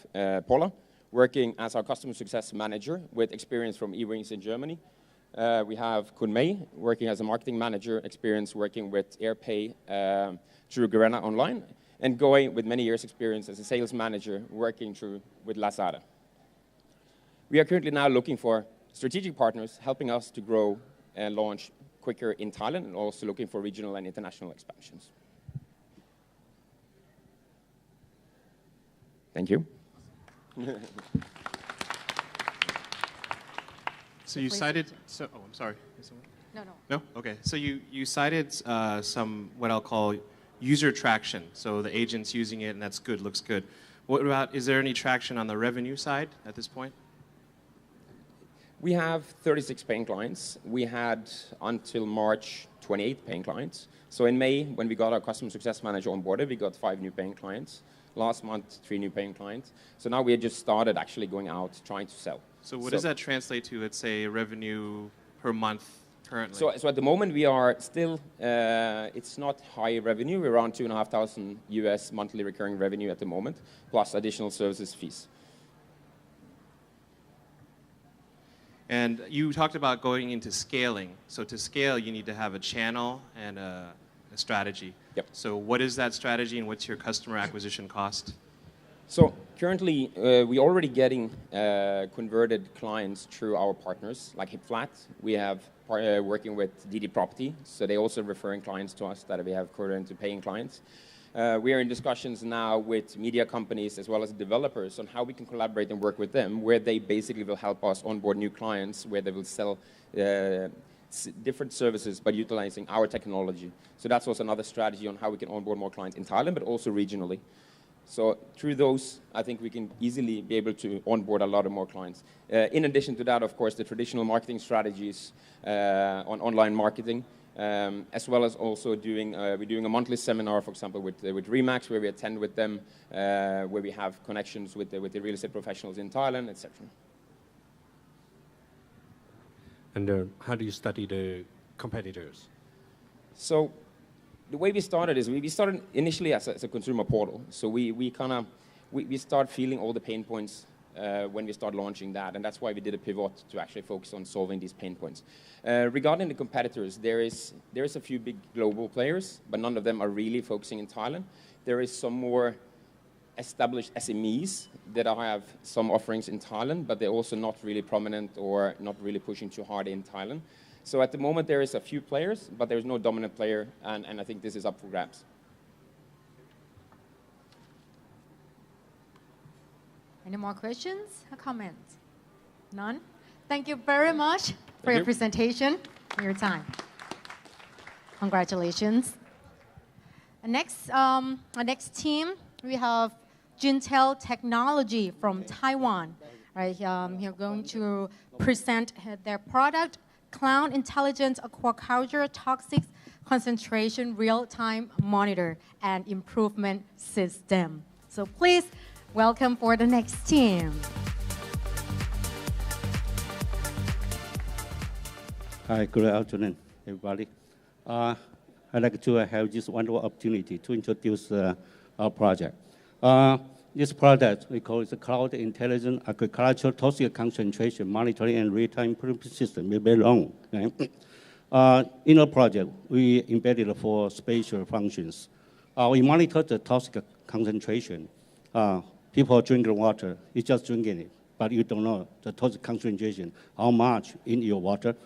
K: Paula, working as our customer success manager with experience from eRings in Germany. We have Kun Mei, working as a marketing manager, experience working with AirPay through Garena Online, and Goy with many years experience as a sales manager, working with Lazada. We are currently now looking for strategic partners helping us to grow and launch quicker in Thailand, and also looking for regional and international expansions. Thank you.
C: So you cited, oh, I'm sorry.
A: No.
C: No? Okay. So you cited some, what I'll call user traction. So the agent's using it and that's good, looks good. What about, is there any traction on the revenue side at this point?
K: We have 36 paying clients. We had until March 28 paying clients. So in May, when we got our customer success manager on board, we got 5 new paying clients. Last month, 3 new paying clients. So now we had just started actually going out trying to sell.
C: So what does that translate to, let's say, revenue per month currently?
K: So at the moment we are still, it's not high revenue. We're around $2,500 US monthly recurring revenue at the moment, plus additional services fees.
C: And you talked about going into scaling. So to scale, you need to have a channel and a strategy.
K: Yep.
C: So what is that strategy and what's your customer acquisition cost?
K: So currently, we're already getting converted clients through our partners, like HipFlat. We have working with DD Property, so they also referring clients to us that we have converted into paying clients. We are in discussions now with media companies as well as developers on how we can collaborate and work with them, where they basically will help us onboard new clients, where they will sell different services by utilizing our technology. So that's also another strategy on how we can onboard more clients in Thailand, but also regionally. So through those, I think we can easily be able to onboard a lot of more clients. In addition to that, of course, the traditional marketing strategies on online marketing, as well as also we're doing a monthly seminar, for example, with Remax, where we attend with them, where we have connections with the real estate professionals in Thailand, etc.
H: And how do you study the competitors?
K: So the way we started is we started initially as a consumer portal. So we start feeling all the pain points when we start launching that, and that's why we did a pivot to actually focus on solving these pain points. Regarding the competitors, there is a few big global players, but none of them are really focusing in Thailand. There is some more established SMEs that have some offerings in Thailand, but they're also not really prominent or not really pushing too hard in Thailand. So at the moment, there is a few players, but there's no dominant player, and I think this is up for grabs.
A: Any more questions or comments? None? Thank you very much for your presentation and your time. Congratulations. Our next team, we have Untitled Technology from Taiwan. Right, they're going to present their product, Cloud Intelligent Aquaculture Toxic Concentration Real-Time Monitor and Improvement System. So please welcome for the next team.
L: Hi, good afternoon, everybody. I'd like to have this wonderful opportunity to introduce our project. This project, we call it the Cloud Intelligent Agricultural Toxic Concentration Monitoring and Real-Time Improvement System. It's very long. Okay? In our project, we embedded 4 spatial functions. We monitor the toxic concentration. People drink the water, you're just drinking it, but you don't know the toxic concentration, how much in your water.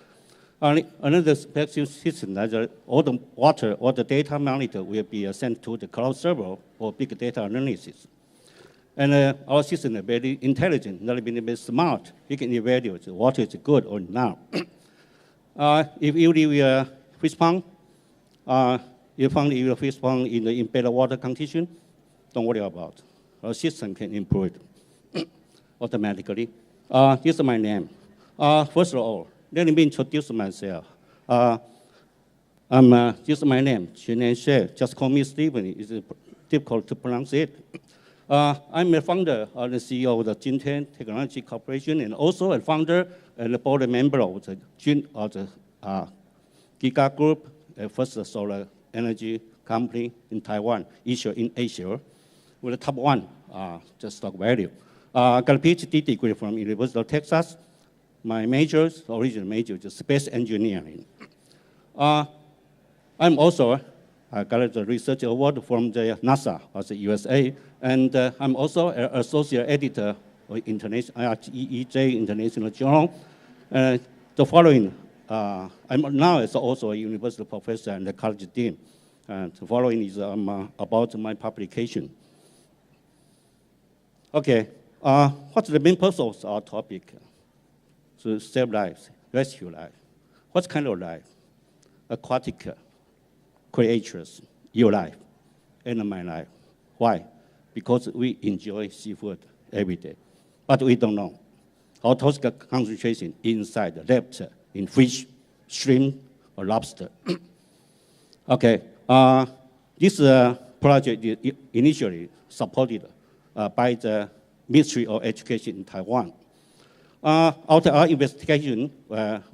L: Another special system that all the water or the data monitor will be sent to the cloud server for big data analysis. And our system is very intelligent, not very smart. You can evaluate the water is good or not. If you leave your fish pond, you found your fish pond in the embedded water condition, don't worry about it. Our system can improve it automatically. This is my name. First of all, let me introduce myself. This is my name, Chen. Just call me Stephen. It's difficult to pronounce it. I'm a founder and the CEO of the Untitled Technology Corporation, and also a founder and a board member of the Giga Group, a first solar energy company in Taiwan, issued in Asia, with the top 1 just stock value. Got a PhD degree from University of Texas. My original major is space engineering. I'm also, I got a research award from the NASA of the USA, and I'm also an associate editor of IEEJ International Journal. The following, I'm now also a university professor and a college dean. The following is about my publication. Okay, what's the main purpose of our topic? To save lives, rescue life. What kind of life? Aquatic creatures, your life, and my life. Why? Because we enjoy seafood every day. But we don't know how toxic concentration inside left in fish, shrimp, or lobster. Okay, this project is initially supported by the Ministry of Education in Taiwan. After our investigation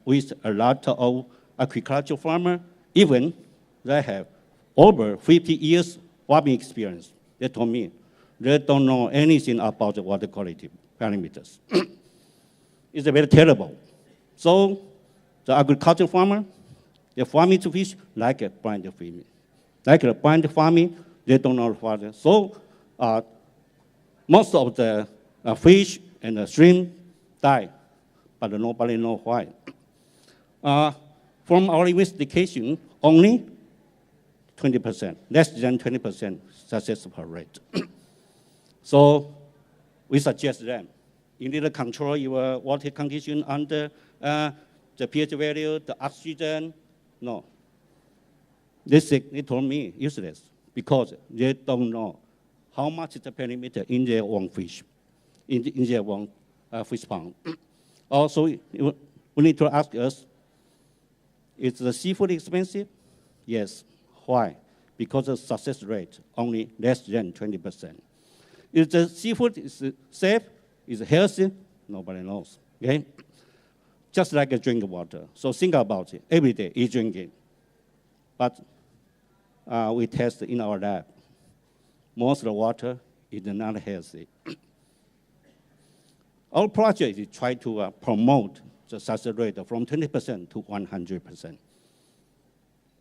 L: with a lot of agricultural farmers, even they have over 50 years farming experience, they told me they don't know anything about the water quality parameters. It's very terrible. So the agricultural farmer, they're farming to fish like a blind farming. Like a blind farming, they don't know water. So most of the fish and the shrimp die, but nobody knows why. From our investigation, only 20%, less than 20% successful rate. So we suggest them, you need to control your water condition under the pH value, the oxygen. No. They told me useless because they don't know how much is the perimeter in their own fish, in their own fish pond. Also, we need to ask us, is the seafood expensive? Yes. Why? Because the success rate only less than 20%. If the seafood is safe, is healthy, nobody knows. Okay? just like a drink of water. So think about it. Every day you drink it. But we test in our lab. Most of the water is not healthy. Our project is try to promote the success rate from 20% to 100%.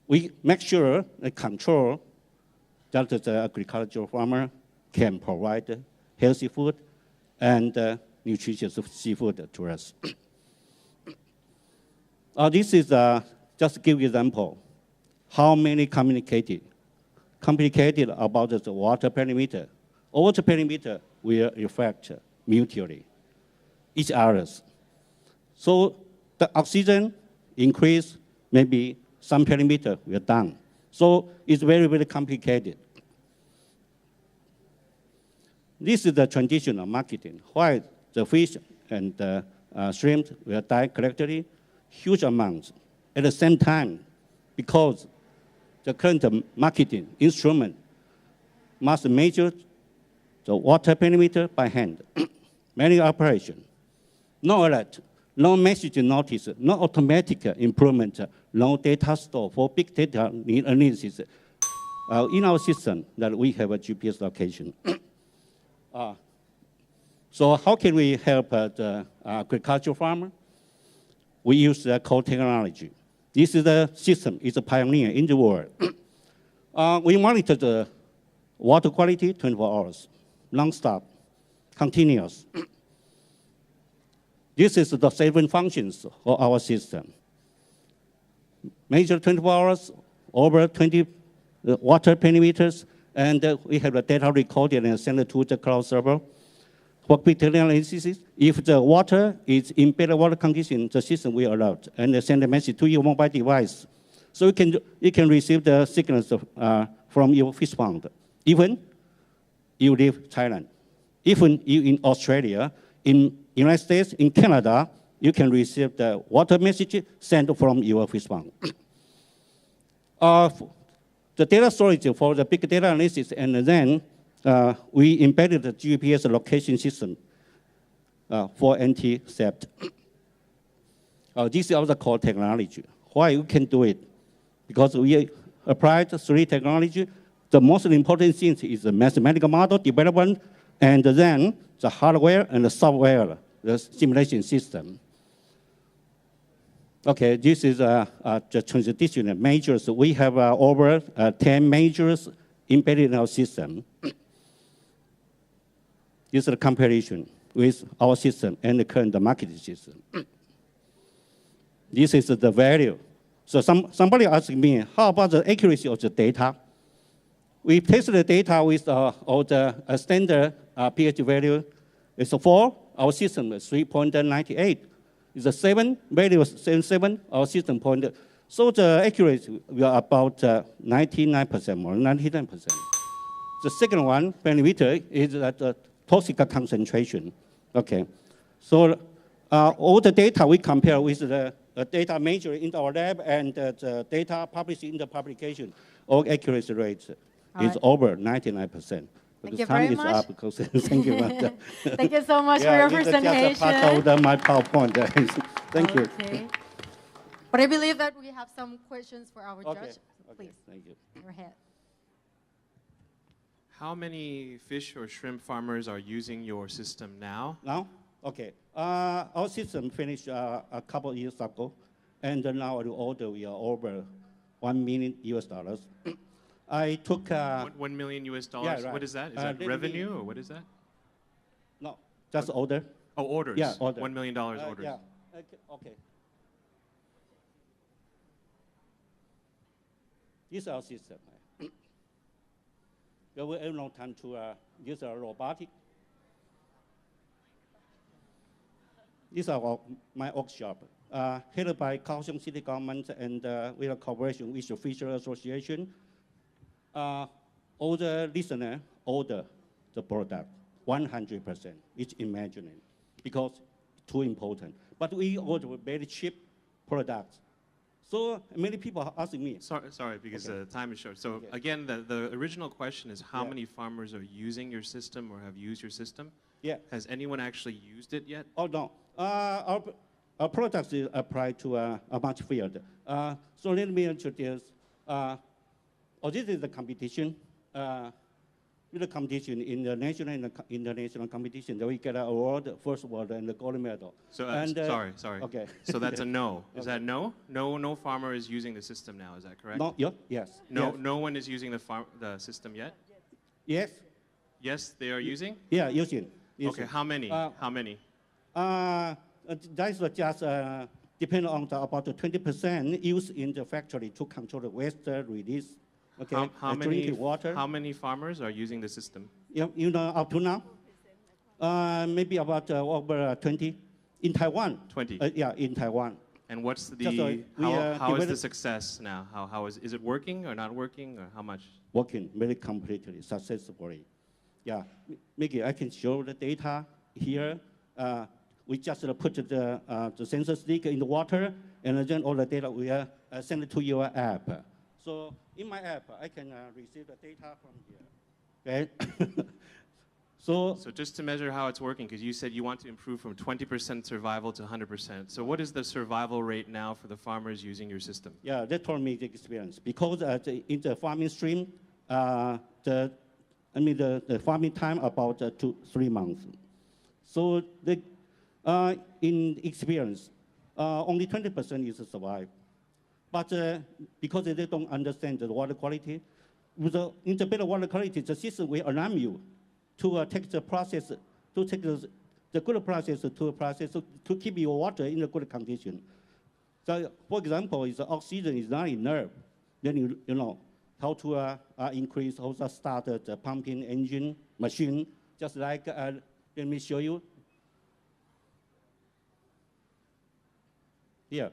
L: We make sure and control that the agricultural farmer can provide healthy food and nutritious seafood to us. This is just to give you an example. How many complicated about the water parameter. Water parameter will affect mutually each others. So the oxygen increase, maybe some parameter will down. So it's very, very complicated. This is the traditional marketing, why the fish and the shrimp will die collectively, huge amounts. At the same time, because the current marketing instrument must measure the water parameter by hand. Many operations, no alert, no message notice, no automatic improvement, no data store for big data analysis. In our system that we have a GPS location. So how can we help the agricultural farmer? We use the cold technology. This is the system, it's a pioneer in the world. We monitor the water quality 24 hours, non-stop, continuous. This is the 7 functions of our system. Measure 24 hours, over 20 water parameters, and we have the data recorded and sent to the cloud server. For quick analysis, if the water is in better water condition, the system will alert and send a message to your mobile device. So you can receive the signals from your fish pond. Even you live Thailand. Even you in Australia, in United States, in Canada, you can receive the water message sent from your fish pond. The data storage for the big data analysis, and then we embedded the GPS location system for anti-theft. This is our core technology. Why we can do it? Because we applied 3 technology. The most important thing is the mathematical model development, and then the hardware and the software, the simulation system. Okay, this is the traditional measures. We have over 10 measures embedded in our system. This is a comparison with our system and the current market system. This is the value. So somebody asked me, how about the accuracy of the data? We tested the data with all the standard pH value. It's 4, our system is 3.98. It's a 7, value is 7, our system point. So the accuracy we are about 99% more, 99%. The second one, parameter, is the toxic concentration. Okay. So all the data we compare with the data measured in our lab and the data published in the publication, all accuracy rates is over 99%.
A: Thank you very much.
L: Thank you.
A: Thank you so much for your presentation.
L: Just part of my PowerPoint. Thank you.
A: Okay. But I believe that we have some questions for our judge. Please.
L: Thank you.
A: Go ahead.
C: How many fish or shrimp farmers are using your system now?
L: Now? Okay. Our system finished a couple of years ago, and now the order we are over $1 million. I took
C: $1 million US.
L: Yeah, right.
C: What is that? Is that revenue or what is that?
L: No, just order.
C: Oh, orders.
L: Yeah, order.
C: $1 million orders.
L: Yeah. Okay. This is our system. We have no time to use a robotic. This is my workshop, headed by Kaohsiung City Government and with a cooperation with the Fisher Association. All the listeners order the product 100%. It's imagining because it's too important. But we order very cheap products. So many people are asking me.
C: Sorry, because time is short. So again, the original question is how many farmers are using your system or have used your system?
L: Yeah.
C: Has anyone actually used it yet?
L: Oh, no. our products is applied to a much field. So let me introduce. This is the competition. The competition in the national and international competition. That we get an award, first award, and the gold medal.
C: So
L: and,
C: sorry.
L: Okay.
C: So that's a no. Is that no? No farmer is using the system now. Is that correct?
L: No. Yeah, yes.
C: No.
L: Yes.
C: No one is using the system yet.
L: Yes.
C: Yes, they are using.
L: Yeah, using.
C: Okay. How many? How many?
L: That's just depend on about 20% used in the factory to control the waste release. Okay. Drinking water.
C: How many farmers are using the system?
L: You know, up to now, maybe about over 20 in Taiwan.
C: 20.
L: Yeah, in Taiwan.
C: And what's the how is the success now? How is it working or not working or how much?
L: Working very completely successfully. Yeah, Mickey, I can show the data here. We just put the sensor stick in the water, and then all the data we send it to your app. So in my app, I can receive the data from here. Okay. So
C: just to measure how it's working, because you said you want to improve from 20% survival to 100%. So what is the survival rate now for the farmers using your system?
L: Yeah, that told me the experience. Because in the farming stream, the farming time about 2 to 3 months. So in experience, only 20% is survive. But because they don't understand the water quality, in the better water quality, the system will allow you to take the process, to take the good process to keep your water in a good condition. So, for example, if the oxygen is not enough, then you know how to increase, how to start the pumping engine machine, just like, let me show you. Here.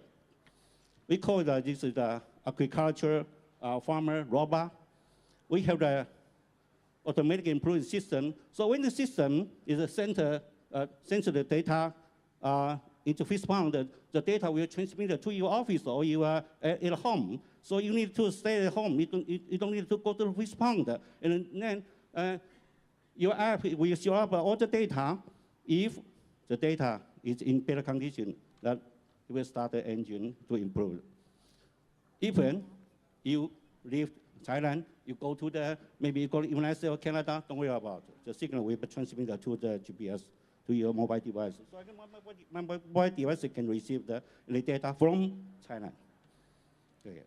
L: We call this is the agriculture farmer robot. We have the automatic improvement system. So when the system is sent the data into fish pond, the data will transmit to your office or your at home. So you need to stay at home. You don't need to go to the fish pond. And then your app will show up all the data. If the data is in better condition, that it will start the engine to improve. Even you leave Thailand, you go to maybe you go to United States or Canada, don't worry about it. The signal will be transmitted to the GPS, to your mobile device. So my mobile device can receive the data from Thailand. Okay.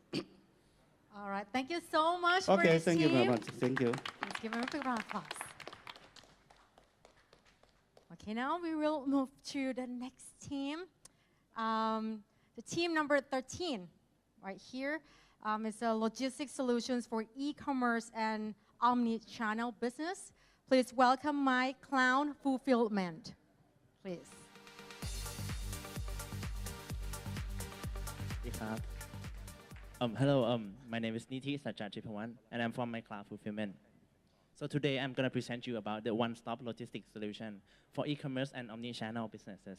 A: All right, thank you so much for
L: Okay,
A: this
L: thank
A: team.
L: you very much. Thank you.
A: Let's give them a big round of applause. Okay, now we will move to the next team. The team number 13, right here, is logistics solutions for e-commerce and omni-channel business. Please welcome my clown fulfillment. Please.
M: Hello, my name is Niti Sajajipawan, and I'm from my cloud fulfillment. So today I'm going to present you about the one-stop logistics solution for e-commerce and omni-channel businesses.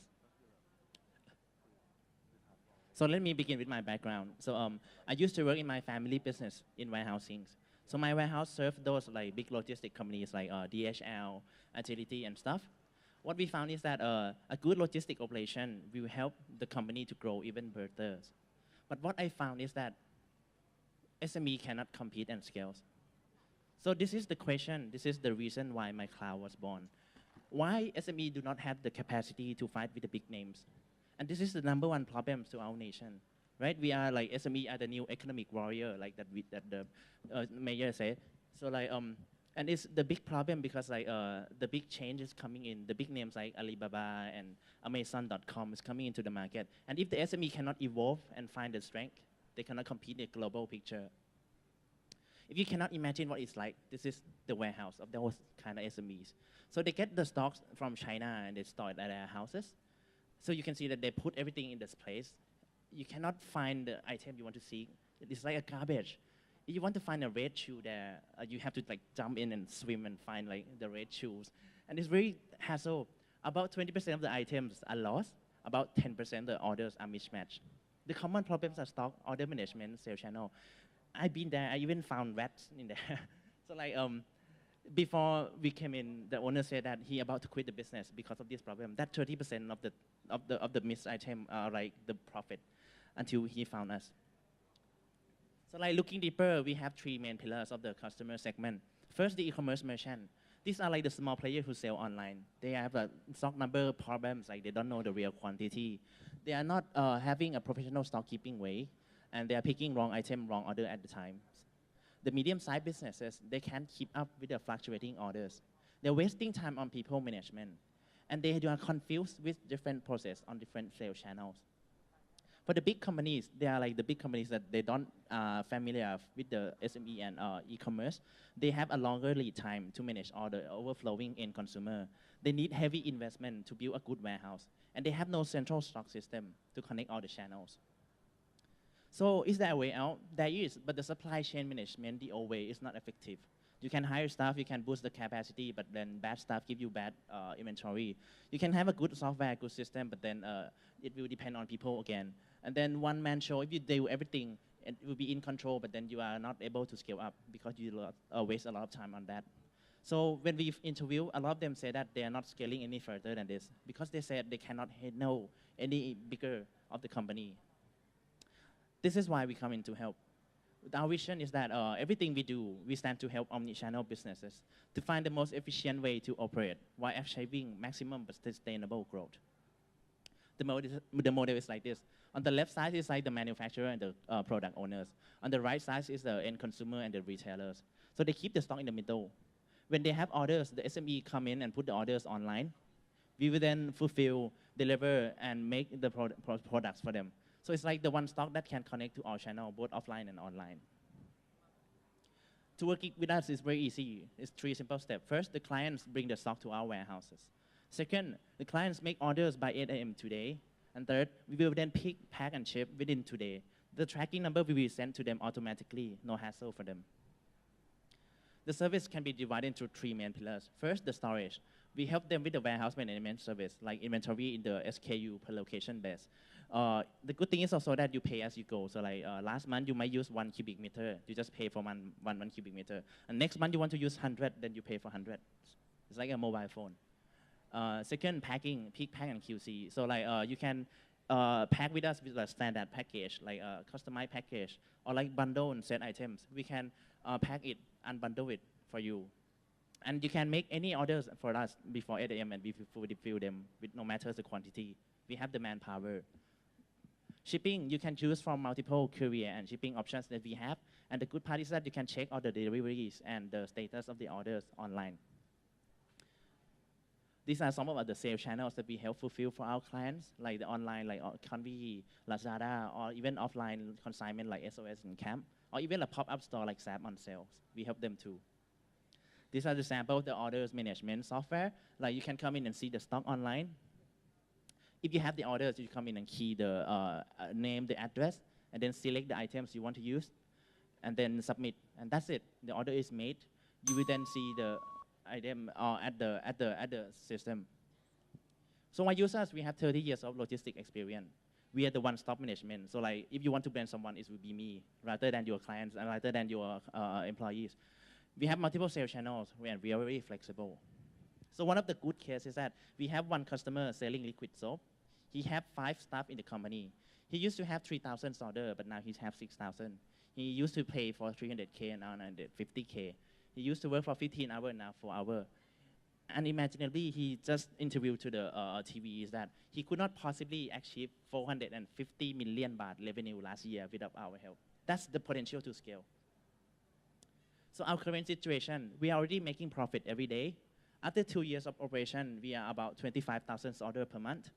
M: So let me begin with my background. So I used to work in my family business in warehousing. So my warehouse served those like big logistic companies like DHL, Agility, and stuff. What we found is that a good logistic operation will help the company to grow even further. But what I found is that SME cannot compete and scale. So this is the question, this is the reason why my cloud was born. Why SME do not have the capacity to fight with the big names? And this is the number one problem to our nation, right? We are like SME are the new economic warrior, like that the mayor said. So like and it's the big problem because like the big change is coming in. The big names like Alibaba and Amazon.com is coming into the market. And if the SME cannot evolve and find the strength, they cannot compete in the global picture. If you cannot imagine what it's like, this is the warehouse of those kind of SMEs. So they get the stocks from China and they store it at their houses. So you can see that they put everything in this place. You cannot find the item you want to see. It's like a garbage. If you want to find a red shoe there, you have to like jump in and swim and find like the red shoes. And it's very hassle. About 20% of the items are lost. About 10% of the orders are mismatched. The common problems are stock, order management, sales channel. I've been there. I even found rats in there. So like, Before we came in, the owner said that he about to quit the business because of this problem. That 30% of the missed item are like the profit until he found us. So like looking deeper, we have three main pillars of the customer segment. First, the e-commerce merchant. These are like the small players who sell online. They have a stock number problems, like they don't know the real quantity. They are not having a professional stock keeping way, and they are picking wrong item, wrong order at the time. The medium-sized businesses, they can't keep up with the fluctuating orders. They're wasting time on people management, and they are confused with different process on different sales channels. For the big companies, they are like the big companies that they don't familiar with the SME and e-commerce. They have a longer lead time to manage all the overflowing end consumer. They need heavy investment to build a good warehouse, and they have no central stock system to connect all the channels. So is there a way out? There is, but the supply chain management, the old way, is not effective. You can hire staff, you can boost the capacity, but then bad staff give you bad inventory. You can have a good software, good system, but then it will depend on people again. And then one-man show, if you do everything, it will be in control, but then you are not able to scale up because you waste a lot of time on that. So when we interview, a lot of them say that they are not scaling any further than this because they said they cannot handle any bigger of the company. This is why we come in to help. Our vision is that everything we do, we stand to help omni-channel businesses to find the most efficient way to operate while achieving maximum but sustainable growth. The model is like this. On the left side is like the manufacturer and the product owners. On the right side is the end consumer and the retailers. So they keep the stock in the middle. When they have orders, the SME come in and put the orders online. We will then fulfill, deliver, and make the products for them. So it's like the one stock that can connect to our channel, both offline and online. To work with us is very easy. It's three simple steps. First, the clients bring the stock to our warehouses. Second, the clients make orders by 8 a.m. today. And third, we will then pick, pack, and ship within today. The tracking number will be sent to them automatically, no hassle for them. The service can be divided into three main pillars. First, the storage. We help them with the warehouse management service, like inventory in the SKU per location base. The good thing is also that you pay as you go. So like last month, you might use 1 cubic meter. You just pay for one cubic meter. And next month, you want to use 100, then you pay for 100. It's like a mobile phone. Second, packing, pick, pack, and QC. So like you can pack with us with a standard package, like a customized package, or like bundle and set items. We can pack it and bundle it for you. And you can make any orders for us before 8 a.m. and we fulfill them with no matter the quantity. We have the manpower. Shipping, you can choose from multiple courier and shipping options that we have. And the good part is that you can check all the deliveries and the status of the orders online. These are some of the sales channels that we help fulfill for our clients, like the online, like Convi, Lazada, or even offline consignment like SOS and Camp, or even a pop-up store like Zap on sales. We help them too. These are the sample of the orders management software. Like you can come in and see the stock online. If you have the orders, you come in and key the name, the address, and then select the items you want to use, and then submit. And that's it. The order is made. You will then see the item at the system. So my users, we have 30 years of logistic experience. We are the one-stop management. So like, if you want to brand someone, it will be me, rather than your clients and rather than your employees. We have multiple sales channels, and we are very flexible. So one of the good cases is that we have one customer selling liquid soap. He had 5 staff in the company. He used to have 3,000 orders, but now he has 6,000. He used to pay for 300K and now 950K. He used to work for 15 hours, now 4 hours. Unimaginably, he just interviewed to the TV is that he could not possibly achieve 450 million baht revenue last year without our help. That's the potential to scale. So our current situation, we are already making profit every day. After 2 years of operation, we are about 25,000 orders per month.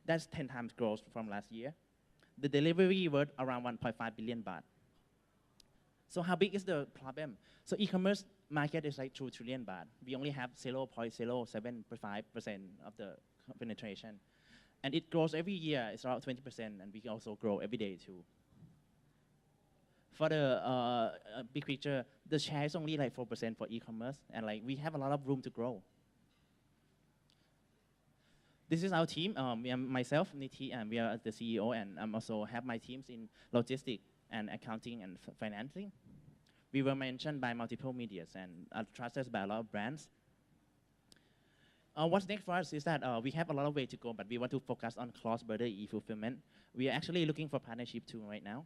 M: That's 10 times growth from last year. The delivery worth around 1.5 billion baht. So how big is the problem? So e-commerce market is like 2 trillion baht. We only have 0.075% of the penetration. And it grows every year, it's around 20%, and we also grow every day too. For the big picture, the share is only like 4% for e-commerce, and like we have a lot of room to grow. This is our team. We are myself, Niti, and we are the CEO, and I also have my teams in logistics and accounting and financing. We were mentioned by multiple medias and are trusted by a lot of brands. What's next for us is that we have a lot of way to go, but we want to focus on cross-border e-fulfillment. We are actually looking for partnership too right now.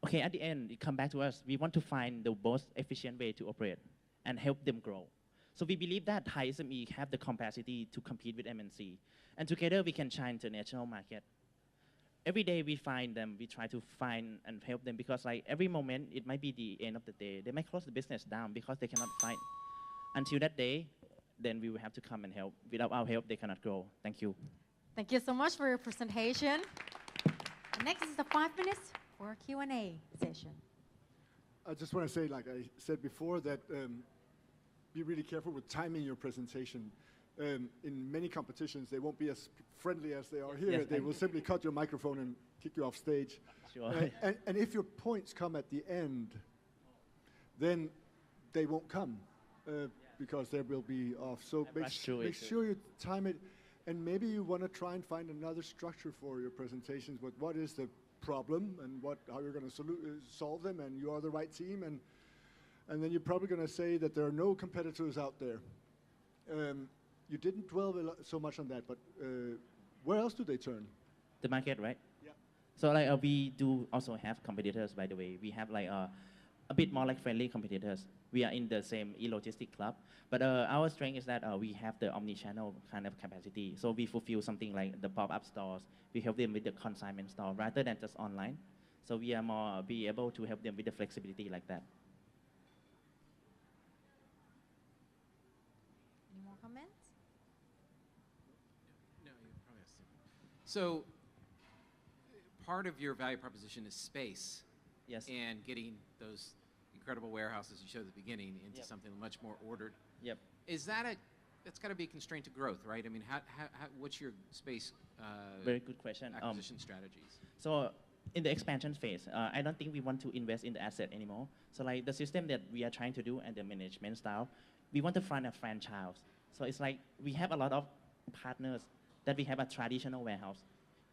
M: Okay, at the end, it comes back to us. We want to find the most efficient way to operate and help them grow. So we believe that Thai SME have the capacity to compete with MNC, and together we can shine international market. Every day we find them, we try to find and help them because like every moment it might be the end of the day. They might close the business down because they cannot find. Until that day, then we will have to come and help. Without our help, they cannot grow. Thank you.
A: Thank you so much for your presentation. Next is the 5 minutes for a Q&A session.
D: I just want to say, like I said before, that be really careful with timing your presentation. In many competitions, they won't be as friendly as they are here.
M: Yes,
D: they will simply cut your microphone and kick you off stage.
M: Sure.
D: And if your points come at the end, then they won't come because they will be off. So make sure you time it. And maybe you want to try and find another structure for your presentations. But what is the problem and how you're going to solve them, and you are the right team. And then you're probably going to say that there are no competitors out there. You didn't dwell so much on that, but where else do they turn?
M: The market, right?
D: Yeah.
M: So like we do also have competitors, by the way. We have like a bit more like friendly competitors. We are in the same e-logistic club, but our strength is that we have the omni-channel kind of capacity. So we fulfill something like the pop-up stores. We help them with the consignment store rather than just online. So we are more be able to help them with the flexibility like that.
A: Any more comments?
E: No, you probably have to. So part of your value proposition is space.
M: Yes.
E: And getting those incredible warehouses you showed at the beginning into
M: Yep.
E: something much more ordered.
M: Yep.
E: Is that that's got to be a constraint to growth, right? I mean, what's your space
M: Very good question.
E: acquisition strategies?
M: So in the expansion phase, I don't think we want to invest in the asset anymore. So like the system that we are trying to do and the management style, we want to find a franchise. So it's like we have a lot of partners that we have a traditional warehouse.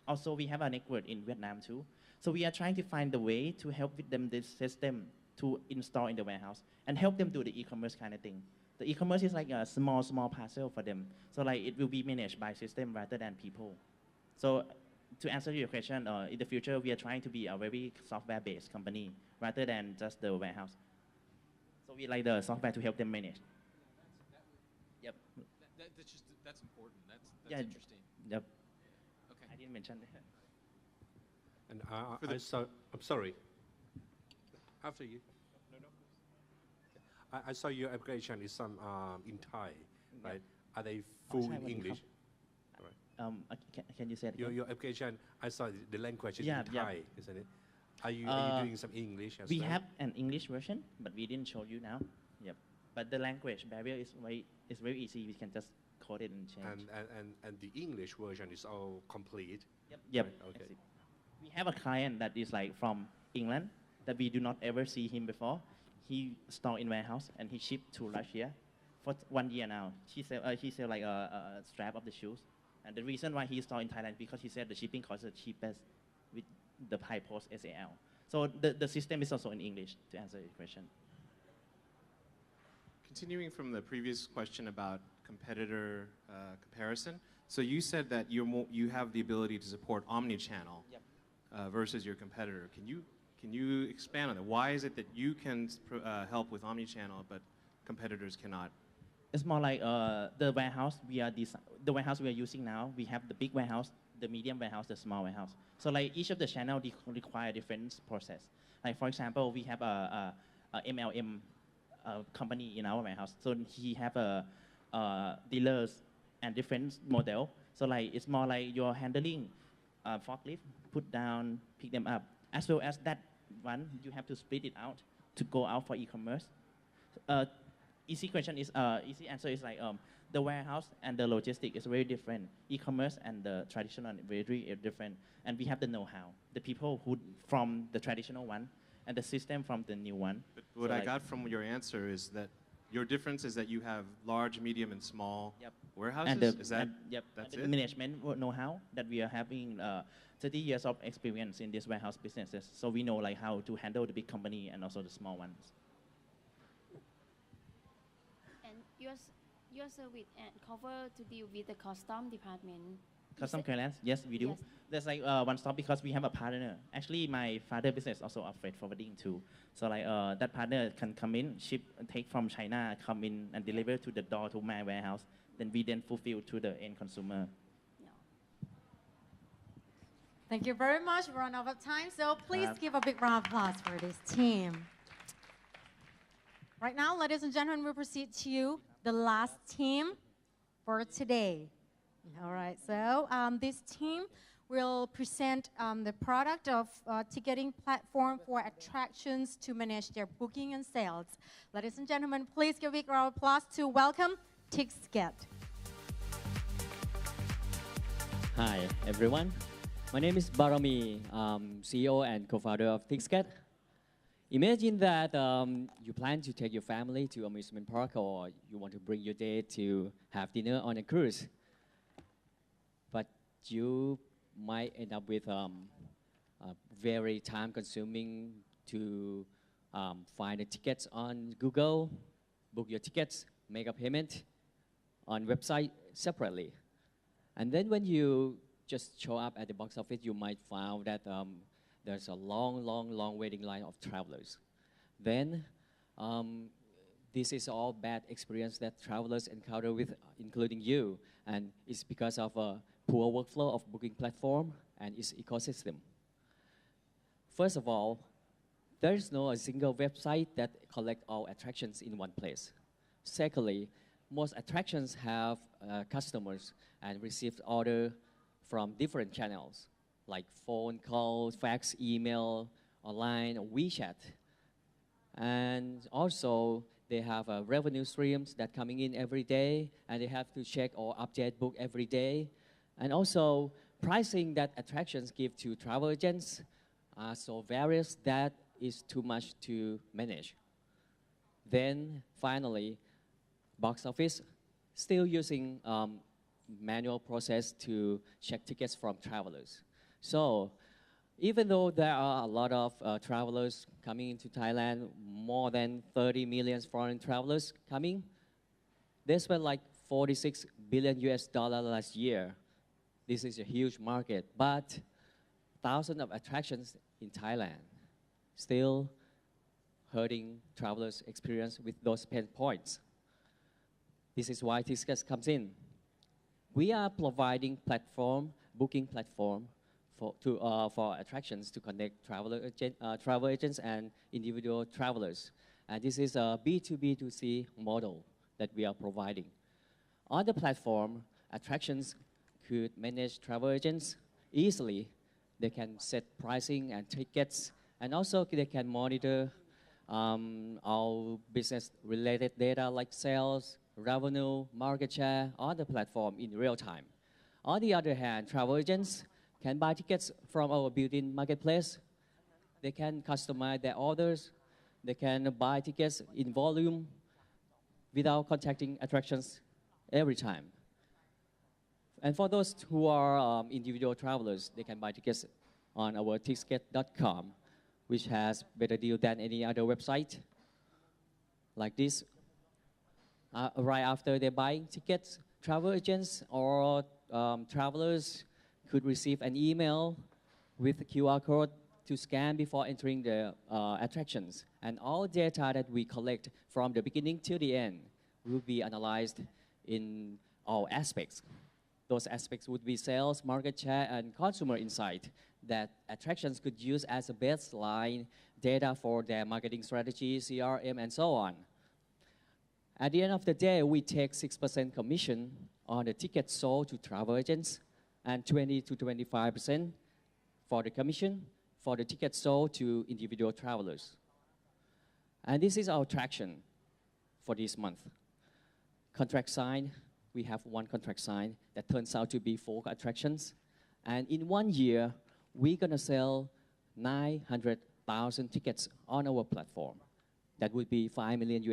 M: Also, we have a network in Vietnam too. So we are trying to find the way to help with them this system to install in the warehouse and help them do the e-commerce kind of thing. The e-commerce is like a small parcel for them. So like it will be managed by system rather than people. So to answer your question, in the future, we are trying to be a very software-based company rather than just the warehouse. So we like the software to help them manage. Yep.
E: That's important. That's
M: Yeah.
E: interesting.
M: Yep.
E: Okay.
M: I didn't mention that.
H: And I'm sorry. After you. I saw your application is some in Thai, right? Are they full in English?
M: Can you say it again?
H: Your application, I saw the language is
M: Yeah,
H: in
M: yeah.
H: Thai, isn't it? Are you doing some English as
M: We
H: well?
M: have an English version, but we didn't show you now. Yep. But the language barrier is very easy. We can just code it and change.
H: And the English version is all complete.
M: Yep.
H: Right, okay.
M: That's it. We have a client that is like from England that we do not ever see him before. He store in warehouse and he shipped to Russia for 1 year now. He sell like a strap of the shoes. And the reason why he store in Thailand because he said the shipping cost is the cheapest with the high post SAL. So the system is also in English to answer your question.
C: Continuing from the previous question about competitor comparison, so you said that you have the ability to support omni-channel versus your competitor. Can you expand on that? Why is it that you can help with omni-channel but competitors cannot?
M: It's more like the warehouse the warehouse we are using now. We have the big warehouse, the medium warehouse, the small warehouse. So like each of the channel require different process. Like for example, we have a MLM company in our warehouse. So he have dealers and different model. So like it's more like you're handling forklift, put down, pick them up. As well as that one, you have to split it out to go out for e-commerce. Easy answer is like the warehouse and the logistic is very different. E-commerce and the traditional very different. And we have the know-how. The people who from the traditional one and the system from the new one.
C: But what I got from your answer is that your difference is that you have large, medium, and small warehouses.
M: And the,
C: Is that
M: yep,
C: that's
M: the
C: it?
M: management know-how that we are having 30 years of experience in this warehouse businesses. So we know like how to handle the big company and also the small ones.
G: And your service and cover to deal with the custom department.
M: Custom clearance, yes, we do.
G: Yes.
M: There's like one stop because we have a partner. Actually, my father business also of freight forwarding too. So like that partner can come in, ship, take from China, come in and deliver to the door to my warehouse. Then we then fulfill to the end consumer.
A: Thank you very much. We're run out of time, so please give a big round of applause for this team. Right now, ladies and gentlemen, we proceed to the last team for today. All right, so this team will present the product of ticketing platform for attractions to manage their booking and sales. Ladies and gentlemen, please give a big round of applause to welcome Ticket.
N: Hi, everyone. My name is Barami, CEO and co-founder of Ticket. Imagine that you plan to take your family to amusement park or you want to bring your date to have dinner on a cruise. But you might end up with very time-consuming to find the tickets on Google, book your tickets, make a payment on website separately. And then when you just show up at the box office, you might find that there's a long waiting line of travelers. Then this is all bad experience that travelers encounter with, including you, and it's because of a poor workflow of booking platform and its ecosystem. First of all, there is no a single website that collects all attractions in one place. Secondly, most attractions have customers and receive order from different channels like phone calls, fax, email, online, or WeChat. And also, they have revenue streams that coming in every day, and they have to check or update book every day. And also, pricing that attractions give to travel agents are so various that is too much to manage. Then, finally, box office still using manual process to check tickets from travelers. So, even though there are a lot of travelers coming into Thailand, more than 30 million foreign travelers coming, they spent like 46 billion US dollar last year. This is a huge market, but thousands of attractions in Thailand still hurting travelers' experience with those pain points. This is why Tickets comes in. We are providing booking platform for attractions to connect travel agents and individual travelers. And this is a B2B2C model that we are providing. On the platform, attractions could manage travel agents easily. They can set pricing and tickets, and also they can monitor all business-related data like sales, revenue, market share on the platform in real time. On the other hand, travel agents can buy tickets from our built-in marketplace. They can customize their orders. They can buy tickets in volume without contacting attractions every time. And for those who are individual travelers, they can buy tickets on our ticket.com, which has better deal than any other website. Like this, right after they're buying tickets, travel agents or travelers could receive an email with a QR code to scan before entering the attractions. And all data that we collect from the beginning to the end will be analyzed in all aspects. Those aspects would be sales, market share, and consumer insight that attractions could use as a baseline data for their marketing strategy, CRM, and so on. At the end of the day, we take 6% commission on the tickets sold to travel agents and 20 to 25% for the commission for the tickets sold to individual travelers. And this is our traction for this month. Contract signed, we have one contract signed that turns out to be 4 attractions. And in 1 year, we're gonna sell 900,000 tickets on our platform. That would be $5 million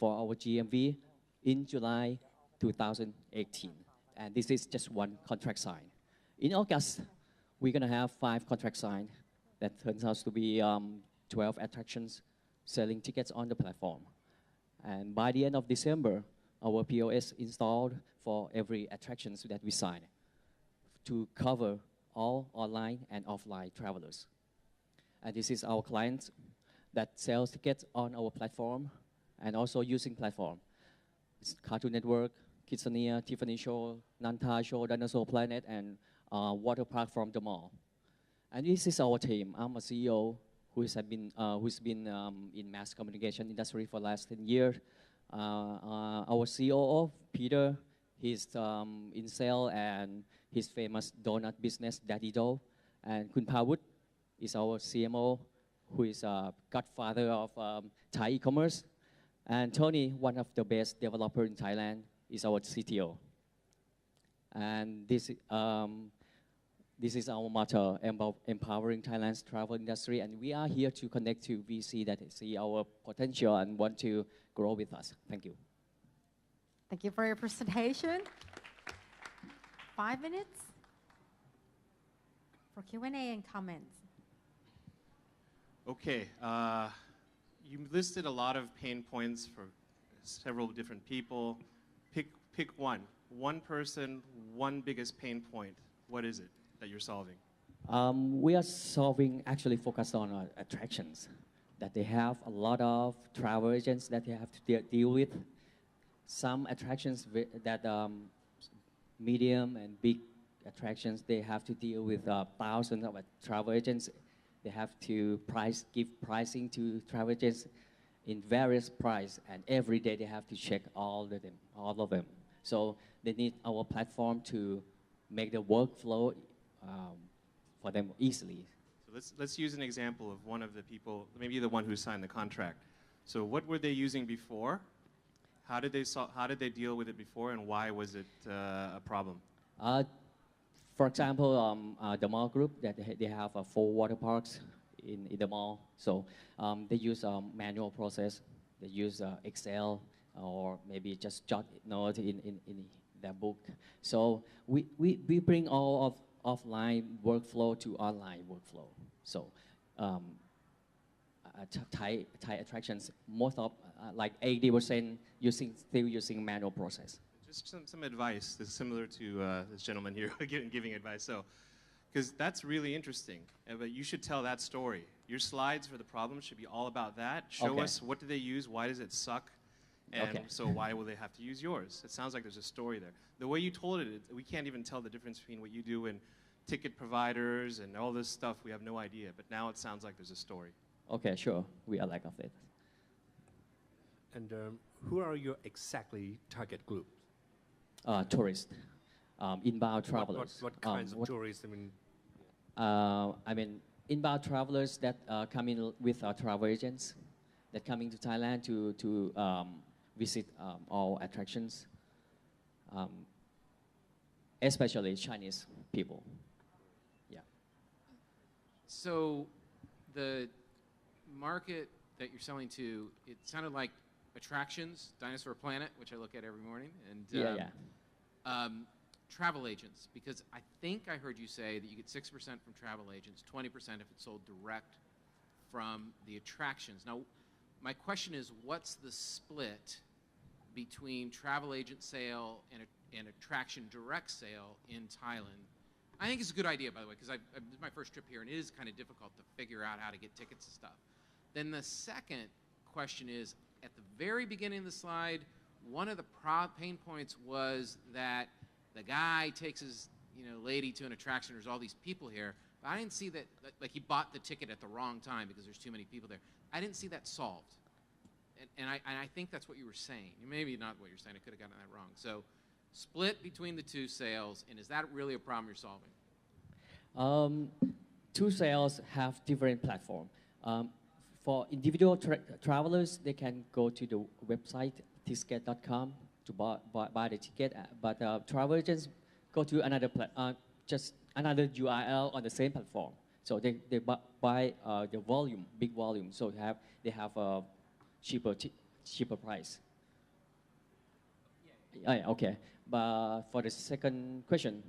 N: for our GMV in July 2018. And this is just one contract signed. In August, we're going to have 5 contracts signed. That turns out to be 12 attractions selling tickets on the platform. And by the end of December, our POS installed for every attraction that we sign to cover all online and offline travelers. And this is our clients that sells tickets on our platform and also using platform. It's Cartoon Network, Kidsania, Tiffany Show, Nanta Show, Dinosaur Planet, and Water Park from the mall. And this is our team. I'm a CEO who's been in mass communication industry for the last 10 years. Our COO, Peter, he's in sales and his famous donut business, Daddy Dough. And Kun Pawut is our CMO, who is a godfather of Thai e-commerce. And Tony, one of the best developers in Thailand, is our CTO. And this is our motto, empowering Thailand's travel industry. And we are here to connect to VC that see our potential and want to grow with us. Thank you.
A: Thank you for your presentation. 5 minutes for Q&A and comments.
C: Okay, you listed a lot of pain points for several different people. Pick one person, one biggest pain point. What is it that you're solving?
N: We are solving, actually focused on attractions, that they have a lot of travel agents that they have to deal with. Some attractions that medium and big attractions, they have to deal with thousands of travel agents. They have to give pricing to travel agents in various price, and every day they have to check all of them. So they need our platform to make the workflow for them easily.
C: So let's use an example of one of the people, maybe the one who signed the contract. So what were they using before? How did they deal with it before, and why was it a problem?
N: For example, the mall group, that they have 4 water parks in the mall. So they use a manual process. They use Excel or maybe just jot note in their book. So we bring all of offline workflow to online workflow. So Thai attractions, most of like 80% still using manual process.
C: Just some advice that's similar to this gentleman here giving advice. So, because that's really interesting, but you should tell that story. Your slides for the problem should be all about that. Show us what do they use, why does it suck, and so why will they have to use yours? It sounds like there's a story there. The way you told it, we can't even tell the difference between what you do and ticket providers and all this stuff. We have no idea, but now it sounds like there's a story.
N: Okay, sure. We are like of it.
H: And who are your exactly target group?
N: Tourists, inbound travelers.
H: What kinds of tourists?
N: I mean, inbound travelers that come in with travel agents that coming to Thailand to visit all attractions, especially Chinese people. Yeah.
E: So the market that you're selling to, it sounded like attractions, Dinosaur Planet, which I look at every morning, and travel agents, because I think I heard you say that you get 6% from travel agents, 20% if it's sold direct from the attractions. Now, my question is, what's the split between travel agent sale and attraction direct sale in Thailand? I think it's a good idea, by the way, because this is my first trip here, and it is kind of difficult to figure out how to get tickets and stuff. Then the second question is, at the very beginning of the slide, one of the pain points was that the guy takes his lady to an attraction. There's all these people here, but I didn't see that. Like, he bought the ticket at the wrong time because there's too many people there. I didn't see that solved, and I think that's what you were saying. Maybe not what you're saying. I could have gotten that wrong. So, split between the 2 sales, and is that really a problem you're solving?
N: 2 sales have different platform. For individual travelers, they can go to the website ticket.com to buy the ticket. But travel agents go to another just another URL on the same platform. So they buy the volume, big volume. So they have a cheaper price. Okay, but for the second question.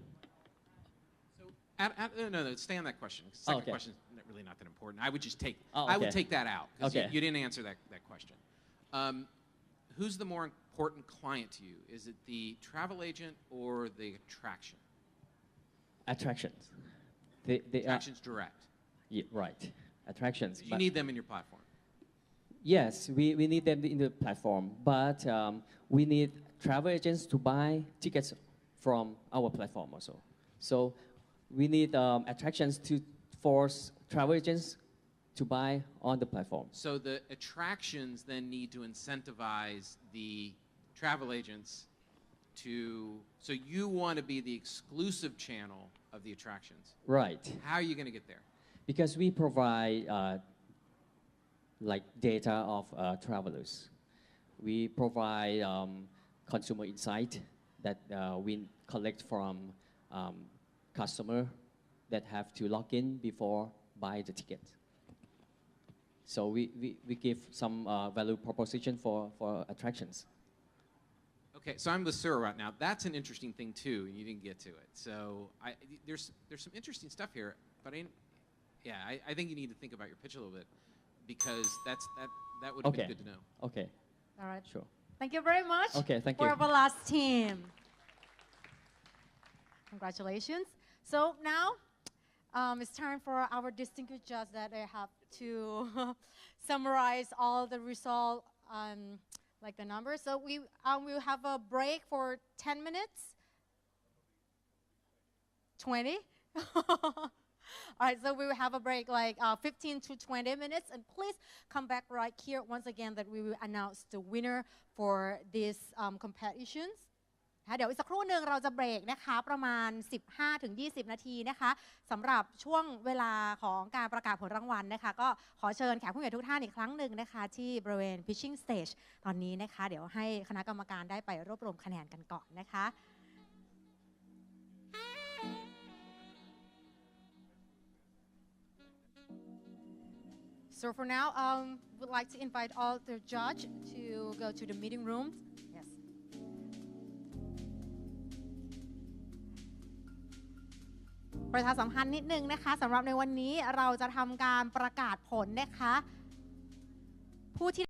E: No, stay on that question. Second
N: okay.
E: question is really not that important. I would just take,
N: Oh,
E: I would
N: okay.
E: take that out because
N: Okay.
E: you didn't answer that question. Who's the more important client to you? Is it the travel agent or the attraction?
N: Attractions.
E: Attractions direct.
N: Yeah, right. Attractions.
E: You need them in your platform.
N: Yes, we need them in the platform, but we need travel agents to buy tickets from our platform also. So we need attractions to force travel agents to buy on the platform.
E: So the attractions then need to incentivize the travel agents to, so you want to be the exclusive channel of the attractions.
N: Right.
E: How are you going to get there?
N: Because we provide like data of travelers. We provide consumer insight that we collect from customer that have to log in before buy the ticket. So we give some value proposition for attractions.
E: Okay, so I'm with Sura right now. That's an interesting thing too, and you didn't get to it. So there's some interesting stuff here, but I think you need to think about your pitch a little bit because that would have been good to know.
N: Okay.
A: All right.
N: Sure.
A: Thank you very much.
N: Okay, thank
A: for
N: you.
A: our last team. Congratulations. So now it's time for our distinguished judge that I have to summarize all the results, like the numbers. So we will have a break for 10 minutes. 20? All right, so we will have a break like 15 to 20 minutes. And please come back right here once again that we will announce the winner for these competitions. เดี๋ยวอีกสักครู่หนึ่งเราจะเบรกนะคะประมาณ 15-20 นาทีนะคะสำหรับช่วงเวลาของการประกาศผลรางวัลนะคะก็ขอเชิญแขกผู้มีเกียรติทุกท่านอีกครั้งหนึ่งนะคะที่บริเวณ pitching stage ตอนนี้นะคะเดี๋ยวให้คณะกรรมการได้ไปรวบรวมคะแนนกันก่อนนะคะ So for now, we'd like to invite all the judges to go to the meeting room. Yes. ประชาสัมพันธ์นิดนึงนะคะสำหรับในวันนี้เราจะทำการประกาศผลนะคะผู้ที่